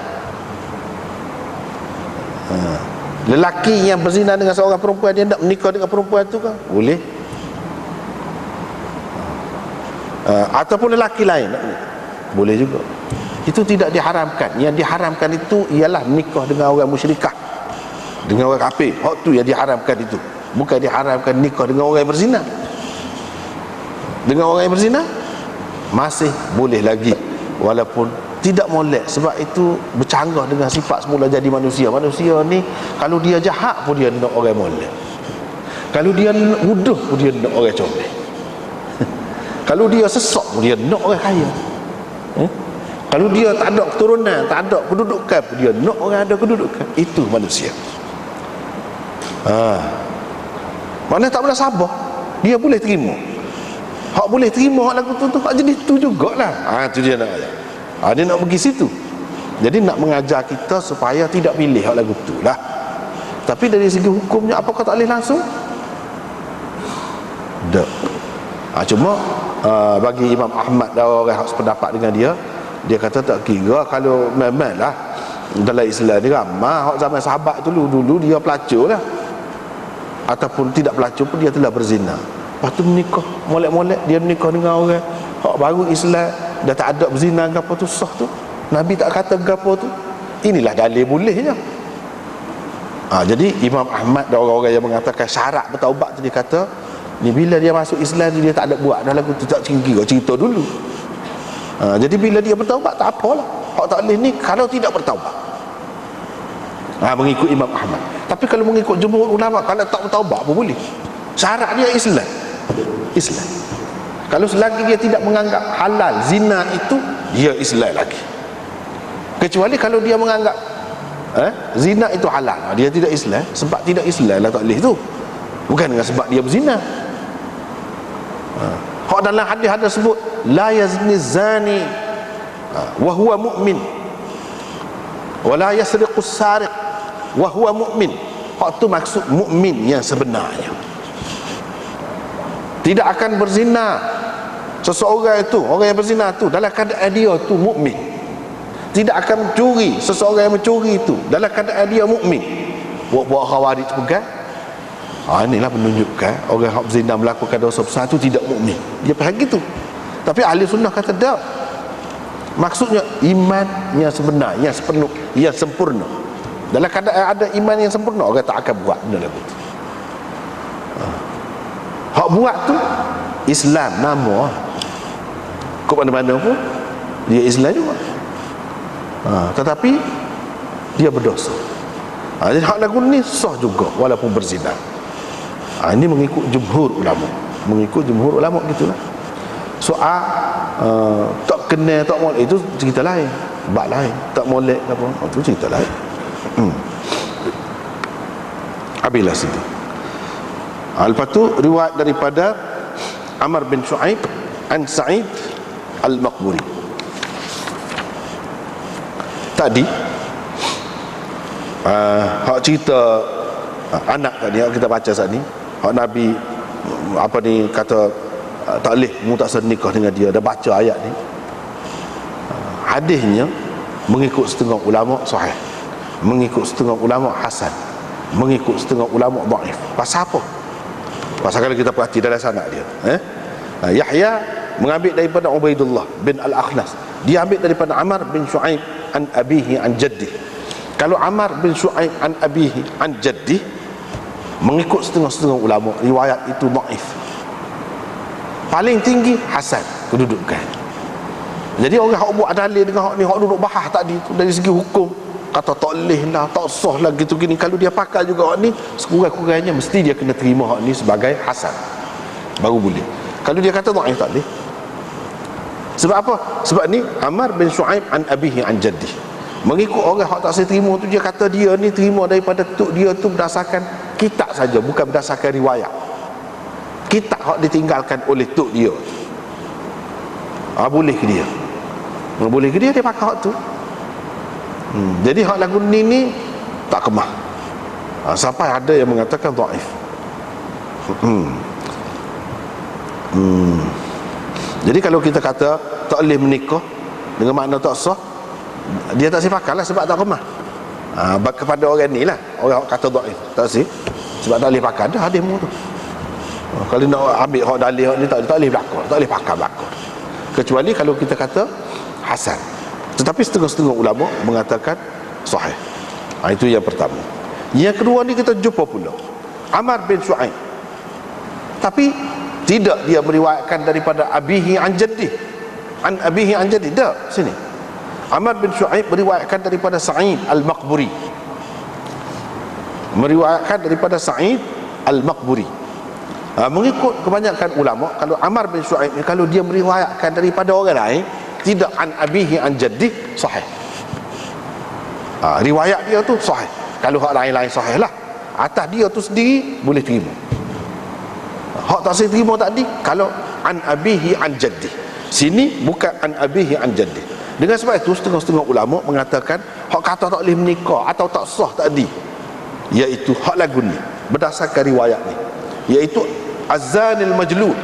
Lelaki yang berzina dengan seorang perempuan, dia nak menikah dengan perempuan tu kan boleh. Ataupun lelaki lain boleh juga. Itu tidak diharamkan. Yang diharamkan itu ialah menikah dengan orang musyrikah, dengan orang kafir. Hak tu yang diharamkan itu. Bukan diharamkan nikah dengan orang yang berzina. Dengan orang yang berzina masih boleh lagi, walaupun tidak molek. Sebab itu bercanggah dengan sifat semula jadi manusia. Manusia ni kalau dia jahat pun dia nak orang molek, kalau dia bodoh pun dia nak orang comel, kalau dia sesak pun dia nak orang kaya, kalau dia tak ada keturunan, tak ada kedudukan pun dia nak orang ada kedudukan. Itu manusia. Mana tak boleh sabar, dia boleh terima. Hak boleh terima hak lagu tu hak jenis tu jugalah. Tu dia nak ayat. Dia nak pergi situ. Jadi nak mengajar kita supaya tidak pilih hak lagu tu lah. Tapi dari segi hukumnya, apakah tak boleh langsung? Tak. Cuma bagi Imam Ahmad dan orang yang sependapat dengan dia, dia kata tak kira kalau memanglah dalam Islam ni ramai hak zaman sahabat tu dulu dia pelacur lah, ataupun tidak pelacur pun dia telah berzina. Lepas tu menikah, molek-molek dia menikah dengan orang hak baru Islam, dah tak ada berzina ke apa tu, sah tu. Nabi tak kata ke apa tu. Inilah dalil bolehnya. Jadi Imam Ahmad dan orang-orang yang mengatakan syarat bertaubat tu, dia kata ni bila dia masuk Islam dia tak ada buat dah lagu tu, tak cerita dulu. Jadi bila dia bertaubat tak apalah. Hak tak boleh ni kalau tidak bertaubat. Mengikut Imam Ahmad. Tapi kalau mengikut jumhur ulama, kalau tak bertaubat pun boleh. Syarat dia Islam. Kalau selagi dia tidak menganggap halal zina itu, dia Islam lagi. Kecuali kalau dia menganggap zina itu halal, dia tidak Islam. Sebab tidak Islam lah tak boleh tu, bukan dengan sebab dia berzina. Hak dalam hadis ada sebut la yazni zani wa huwa mu'min wa la yasriqu sariq wa huwa mu'min. Hak tu maksud mukmin yang sebenarnya. Tidak akan berzina seseorang itu, orang yang berzina itu dalam keadaan dia tu mukmin. Tidak akan mencuri seseorang yang mencuri itu dalam keadaan dia mukmin. Buat-buat khawarij pegang. Inilah menunjukkan orang yang berzina melakukan dosa besar itu tidak mukmin. Dia faham gitu. Tapi ahli sunnah kata tak. Maksudnya iman yang sebenar, yang sepenuh, yang sempurna. Dalam keadaan ada iman yang sempurna, orang tak akan buat benda lagu tu. Hak buat tu Islam nama. Kau mana-mana pun dia Islam juga. Tetapi dia berdosa. Jadi hak lagu ni sah juga walaupun berzina. Ini mengikut jumhur ulama. Mengikut jumhur ulama gitulah. Soal tak kena tak molek itu cerita lain, bab lain. Tak molek apa, itu cerita lain. Habislah situ. Lepas tu riwayat daripada Amr bin Shu'aib an Sa'id al-Maqburi. Tadi hak cerita anak tadi yang kita baca saat ni, hak Nabi apa ni kata tak boleh mu tak senikah dengan dia, dah baca ayat ni. Hadisnya mengikut setengah ulama sahih, mengikut setengah ulama hasan, mengikut setengah ulama dhaif. Pasal apa? Pasal kalau kita perhati dalam sanad dia, Yahya mengambil daripada Ubaidullah bin Al-Akhnas, dia ambil daripada Amr bin Shu'aib an abihi an jaddi. Kalau Amr bin Shu'aib an abihi an jaddi, mengikut setengah-setengah ulama, riwayat itu dhaif. Paling tinggi hasan kedudukan. Jadi orang hak buat dalil dengan hak ni, hak duduk bahas tadi tu dari segi hukum, kata tak leh lah, tak sah lah gitu gini, kalau dia pakai juga hak ni, sekurang-kurangnya mesti dia kena terima hak ni sebagai hasan, baru boleh. Kalau dia kata dhaif tak boleh. Sebab apa? Sebab ni Amr bin Shu'aib an abihi an jaddi, mengikut orang hak tak saya terima tu, dia kata dia ni terima daripada tok dia tu berdasarkan kitab saja, bukan berdasarkan riwayat. Kitab hak ditinggalkan oleh tok dia, boleh ke dia? Boleh ke dia pakai hak tu? Jadi hak lagu ni tak kemah. Sampai ada yang mengatakan dhaif. Jadi kalau kita kata tak boleh menikah dengan makna tak sah, dia tak sih pakai lah, sebab tak kemah. Kepada orang ni lah, orang kata dhaif tak sih, sebab tak boleh pakai dah hadis mu tu. Kalau nak ambil hak dalil hak ni tak boleh berlaku, tak boleh pakai berlaku, kecuali kalau kita kata hasan. Tetapi setengah-setengah ulama mengatakan sahih. Itu yang pertama. Yang kedua ni kita jumpa pula Amr bin Shu'aib, tapi tidak dia meriwayatkan daripada abihi an jaddi, an abihi an jaddi. Tak, sini Amr bin Shu'aib meriwayatkan daripada Sa'id al-Maqburi, meriwayatkan daripada Sa'id al-Maqburi. Mengikut kebanyakan ulama, kalau Amr bin Shu'aib ni, kalau dia meriwayatkan daripada orang lain, tidak an abihi an jaddi, sahih. Riwayat dia tu sahih. Kalau hak lain-lain sahih lah, atas dia tu sendiri boleh terima. Hak tak saya terima tadi kalau an abihi an jaddi, sini bukan an abihi an jaddi. Dengan sebab itu setengah-setengah ulama mengatakan hak kata tak boleh menikah atau tak sah tadi, iaitu hak lagu ni berdasarkan riwayat ni, iaitu az-zanil majlud,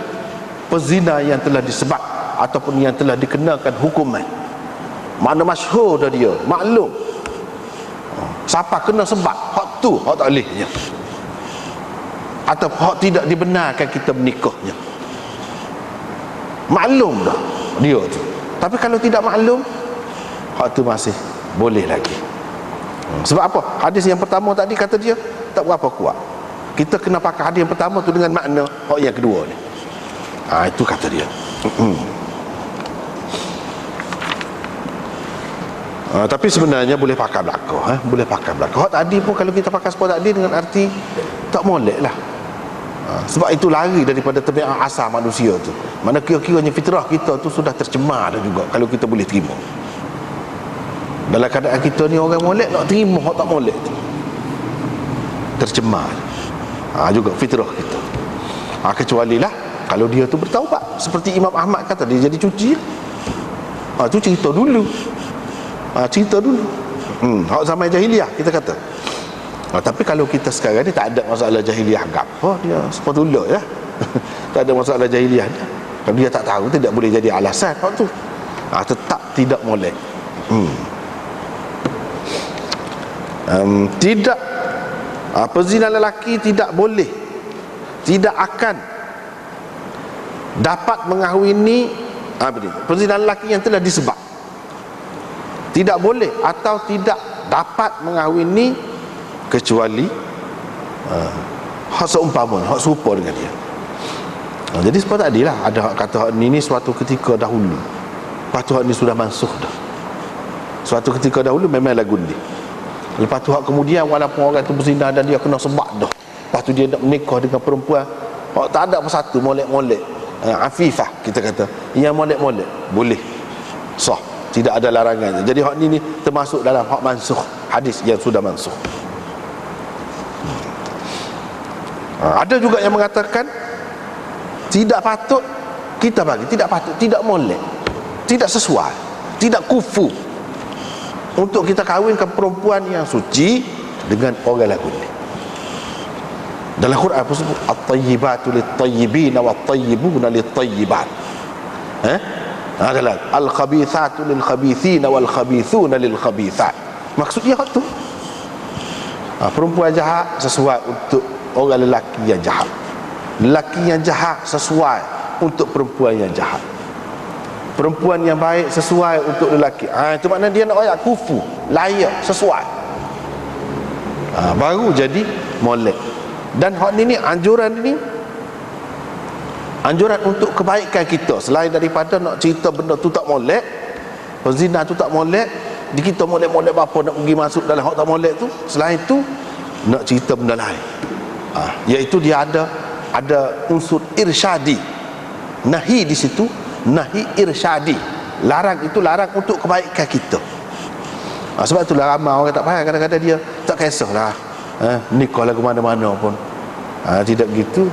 pezina yang telah disebat ataupun yang telah dikenakan hukuman. Mana masyhur dah dia, maklum. Siapa kena sebat, hak tu hak tak bolehnya, atau hak tidak dibenarkan kita menikahnya. Maklum dah dia tu. Tapi kalau tidak maklum, hak tu masih boleh lagi. Sebab apa? Hadis yang pertama tadi kata dia tak berapa kuat. Kita kena pakai hadis yang pertama tu dengan makna hak yang kedua ni. Itu kata dia. Tapi sebenarnya boleh pakai belakang, boleh pakai belakang. Hak tadi pun kalau kita pakai sepuluh tadi dengan arti tak molek lah. Sebab itu lari daripada tabiat asal manusia tu. Mana kira-kiranya fitrah kita tu sudah tercemar dah juga, kalau kita boleh terima. Dalam keadaan kita ni orang molek nak terima hak tak molek tu, tercemar juga fitrah kita. Kecuali lah kalau dia tu bertaubat, seperti Imam Ahmad kata dia jadi cuci. Tu cerita dulu. Cerita dulu. Hak zaman jahiliah kita kata. Tapi kalau kita sekarang ni tak ada masalah jahiliah gapo, dia sepatutnya ya. Tak ada masalah jahiliah dia. Kalau dia tak tahu, tidak boleh jadi alasan hak tu. Tetap tidak molek. Tidak, pezina lelaki tidak boleh, tidak akan dapat mengahwini pezina lelaki yang telah disebat. Tidak boleh atau tidak dapat mengahwini kecuali hak seumpama, hak serupa dengan dia. Jadi sebab tadi lah ada hak kata hak ni suatu ketika dahulu, lepas tu hak ni sudah mansuh dah. Suatu ketika dahulu memang lagu ni, lepas tu hak kemudian walaupun orang tu berzina dan dia kena sebat dah, lepas tu dia nak menikah dengan perempuan hak tak ada apa satu molek-molek, afifah kita kata, yang molek-molek boleh sah, tidak ada larangan. Jadi hak ni termasuk dalam hak mansuh, hadis yang sudah mansuh. Ada juga yang mengatakan tidak patut kita bagi, tidak patut, tidak molek, tidak sesuai, tidak kufu untuk kita kahwinkan perempuan yang suci dengan orang lagu ni. Dalam Quran apa sebut? At-tayyibatu lit-tayyibin wat-tayyibuna lit-tayyibat. Adalah al-khabithatu lil-khabithin wal-khabithuna lil-khabithat. Maksudnya hak tu Perempuan jahat sesuai untuk orang lelaki yang jahat. Lelaki yang jahat sesuai untuk perempuan yang jahat. Perempuan yang baik sesuai untuk lelaki. Itu maknanya dia nak ayat kufu, layak, sesuai. Baru jadi molek. Dan hak ni anjuran ni anjuran untuk kebaikan kita. Selain daripada nak cerita benda tu tak molek, penzina tu tak molek, di kita molek-molek apa nak pergi masuk dalam hak tak molek tu. Selain tu nak cerita benda lain, iaitu dia ada unsur irsyadi. Nahi di situ, nahi irsyadi. Larang itu larang untuk kebaikan kita. Sebab itulah ramai orang tak faham, kadang-kadang dia tak kisahlah nikah lagu mana-mana pun. Tidak gitu.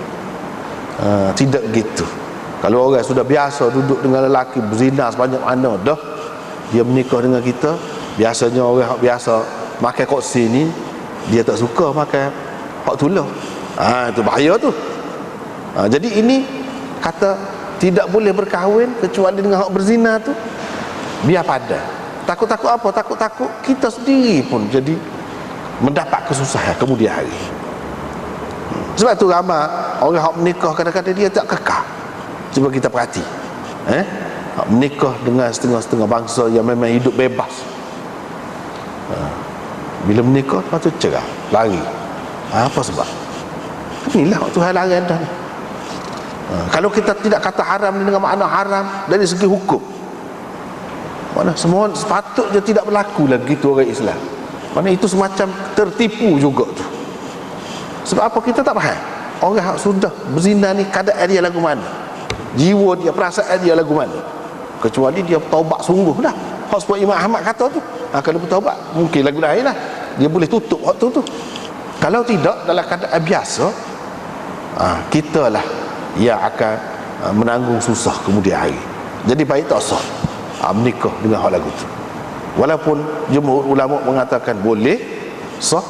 Tidak gitu. Kalau orang sudah biasa duduk dengan lelaki berzina sebanyak mana dah, dia menikah dengan kita, biasanya orang biasa makan koksi ni, dia tak suka makan hak tulah. Itu bahaya tu. Jadi ini kata tidak boleh berkahwin kecuali dengan hak berzina tu. Biar padan. Takut-takut apa? Takut-takut kita sendiri pun jadi mendapat kesusahan kemudian hari. Sebab tu ramai orang hak menikah kadang-kadang dia tak kekal. Cuba kita perhati, hak menikah dengan setengah-setengah bangsa yang memang hidup bebas, bila menikah lepas tu cerai, lari. Apa sebab? Inilah Tuhan larang dah ni. Kalau kita tidak kata haram ni dengan makna haram dari segi hukum, mana semua sepatutnya tidak berlaku lagi tu orang Islam. Mana itu semacam tertipu juga tu. Sebab apa? Kita tak faham orang yang sudah berzina ni keadaan dia lagu mana, jiwa dia, perasaan dia lagu mana. Kecuali dia bertaubat sungguh dah. Hak sebab Imam Ahmad kata tu, kalau bertaubat mungkin lagu lain lah, dia boleh tutup waktu tu. Kalau tidak, dalam keadaan biasa, kita lah yang akan menanggung susah kemudian hari. Jadi baik tak sah menikah dengan hak lagu tu. Walaupun jumhur ulama mengatakan boleh sah,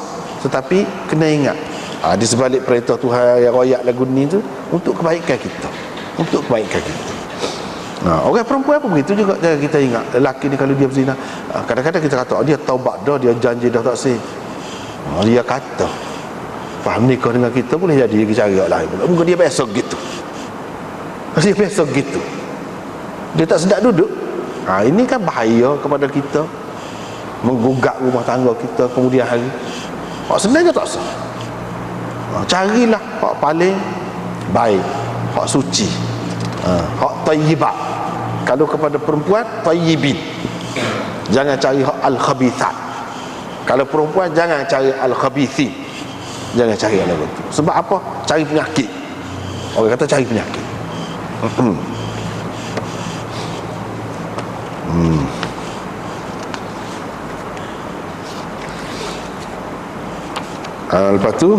tetapi kena ingat di sebalik perintah Tuhan yang royak lagu ni tu untuk kebaikan kita, untuk kebaikan kita. Orang perempuan pun begitu juga. Jangan kita ingat lelaki ni kalau dia berzina, kadang-kadang kita kata dia taubat dah, dia janji dah tak sih. Dia kata faham nikah dengan kita, boleh jadi dia cari orang lain pula. Mungkin dia biasa gitu. Dia biasa gitu. Dia tak sedap duduk. Ini kan bahaya kepada kita, menggugat rumah tangga kita kemudian hari. Sebenarnya tak sah. Carilah hak paling baik, hak suci, hak tayyibat. Kalau kepada perempuan, tayyibin. Jangan cari hak al-khabithat. Kalau perempuan, jangan cari al-khabithi. Jangan cari hal itu. Sebab apa? Cari penyakit. Orang kata cari penyakit. Lepas tu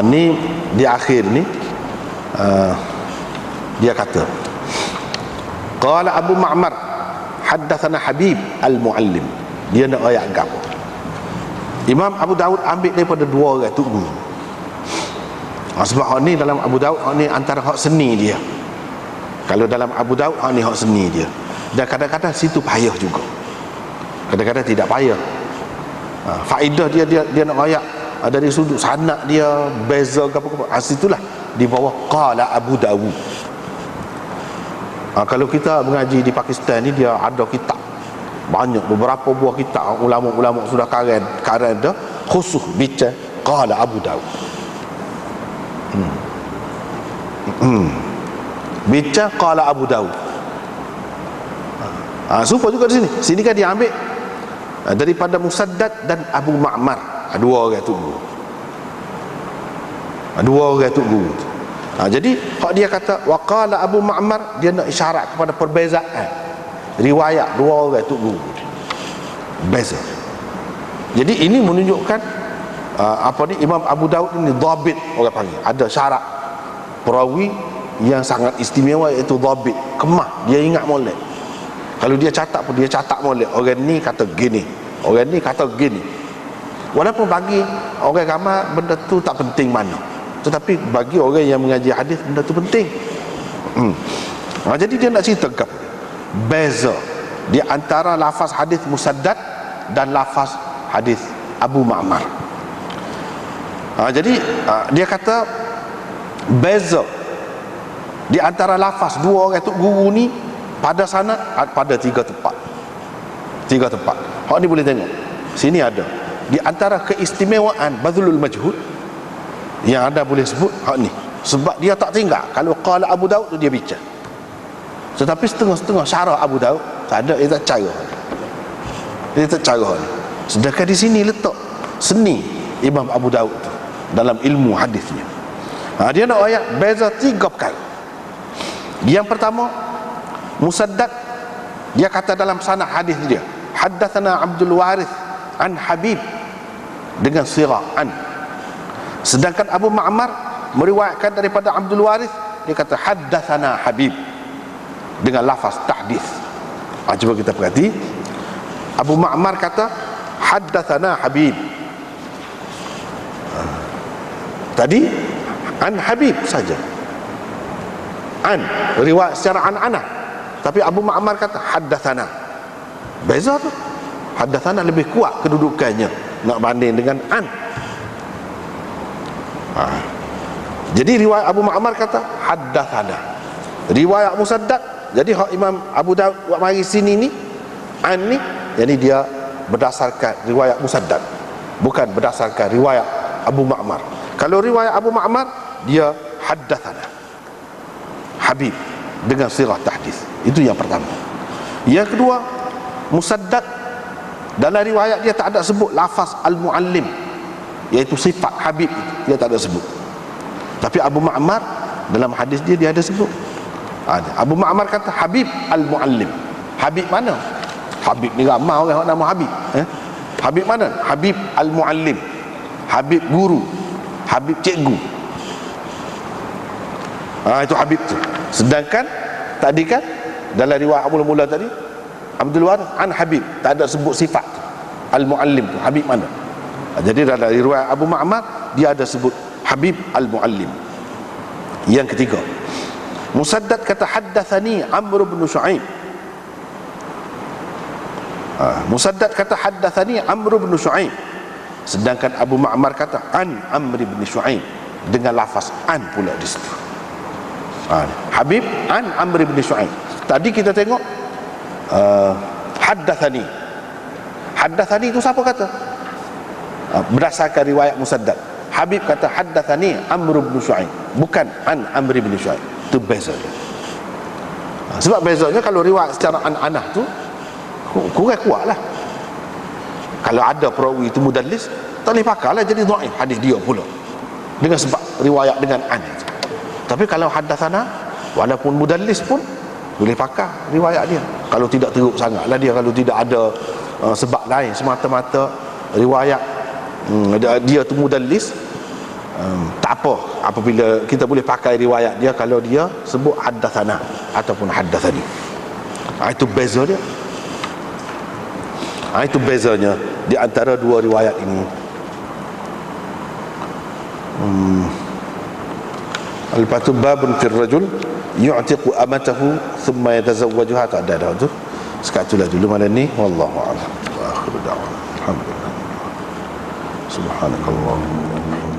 ni di akhir ni dia kata, qala Abu Ma'mar haddatsana Habib al-Muallim. Dia nak ayat agam. Imam Abu Daud ambil daripada dua orang tu. Sebab hak ni dalam Abu Daud, hak ni antara hak seni dia. Kalau dalam Abu Daud, hak ni hak seni dia. Dan kadang-kadang situ payah juga, kadang-kadang tidak payah. Faedah dia nak ayat dari sudut sanad dia beza ke apa-apa, situlah di bawah qala Abu Dawud. Kalau kita mengaji di Pakistan ni, dia ada kitab banyak, beberapa buah kitab ulama-ulama sudah karan dah khusus bincang qala Abu Dawud. Bincang qala Abu Dawud. Supaya juga di sini kan dia ambil daripada Musaddad dan Abu Ma'mar, dua orang tu guru. Dua orang tu guru. Jadi hak dia kata waqala Abu Ma'mar, dia nak isyarat kepada perbezaan riwayat dua orang tu guru. Beza. Jadi ini menunjukkan Imam Abu Daud ini dhabit, orang panggil. Ada syarat perawi yang sangat istimewa, iaitu dhabit, kemah, dia ingat molek. Kalau dia catat pun dia catat molek. Orang ni kata gini, orang ni kata gini. Walaupun bagi orang ramai benda tu tak penting mana, tetapi bagi orang yang mengaji hadis benda tu penting. Jadi dia nak cerita beza di antara lafaz hadis Musaddad dan lafaz hadis Abu Ma'mar. Jadi dia kata beza di antara lafaz dua orang tu guru ni pada sanad pada tiga tempat. Hak ni boleh tengok. Sini ada. Di antara keistimewaan Badlul Majhud yang anda boleh sebut hak ni. Sebab dia tak tinggal. Kalau qala Abu Daud tu dia bincang. Tetapi setengah-setengah syarah Abu Daud tak ada, dia tak cara. Dia tak cara ni. Sedangkan di sini letak seni Imam Abu Daud tu dalam ilmu hadisnya. Dia nak ayat beza 3 perkara. Yang pertama, Musaddad dia kata dalam sanad hadis dia, haddatsana Abdul Warith an Habib dengan sirah an. Sedangkan Abu Ma'mar meriwayatkan daripada Abdul Warith, dia kata haddatsana Habib dengan lafaz tahdits. Cuba kita perhati. Abu Ma'mar kata haddatsana Habib. Tadi an Habib saja. An riwayat secara an-anah. Tapi Abu Ma'mar kata haddatsana. Beza tu. Haddatsana lebih kuat kedudukannya nak banding dengan an. Jadi riwayat Abu Ma'mar kata haddatsana. Riwayat Musaddad, jadi hak Imam Abu Daud buat mari sini ni an ni, jadi dia berdasarkan riwayat Musaddad, bukan berdasarkan riwayat Abu Ma'mar. Kalau riwayat Abu Ma'mar dia haddatsana Habib dengan sirah tahdits. Itu yang pertama. Yang kedua, Musaddad dalam riwayat dia tak ada sebut lafaz al-muallim, iaitu sifat Habib itu, dia tak ada sebut. Tapi Abu Ma'mar dalam hadis dia ada sebut. Abu Ma'mar kata Habib al-muallim. Habib mana? Habib ni ramai orang nama Habib. Habib mana? Habib al-muallim. Habib guru, Habib cikgu. Itu Habib tu. Sedangkan tadi kan dalam riwayat mula-mula tadi Abdul Warith an Habib, tak ada sebut sifat al-muallim tu. Habib mana? Jadi dalam riwayat Abu Ma'mar dia ada sebut Habib al-muallim. Yang ketiga, Musaddad kata haddatsani Amr bin Shu'aib. Musaddad kata haddatsani Amr bin Shu'aib. Sedangkan Abu Ma'mar kata an Amr bin Shu'aib dengan lafaz an pula di situ. Habib an Amr bin Shu'aib. Tadi kita tengok haddatsani. Haddatsani itu siapa kata? Berdasarkan riwayat Musaddad. Habib kata haddatsani Amr bin Shu'aib, bukan an Amr bin Shu'aib. Itu beza dia. Sebab bezanya kalau riwayat secara an-anah tu kurang kuat lah. Kalau ada perawi itu mudallis, tak boleh pakai lah jadi dhaif hadis dia pula, dengan sebab riwayat dengan an. Tapi kalau haddatsana, walaupun mudallis pun boleh pakai riwayat dia. Kalau tidak teruk sangat lah dia, kalau tidak ada sebab lain, semata-mata riwayat dia tu mudallis, tak apa apabila kita boleh pakai riwayat dia kalau dia sebut haddatsana ataupun haddatsani. Itu beza dia. Itu bezanya di antara dua riwayat ini. Al-patu babun fir rajul yu'tiqu amatahu thumma yatazawwajuha. Tak ada tu. Sekatulah dulu malam ni. Wallahu a'lam. Wa akhiru da'wana alhamdulillah. Subhanakallahumma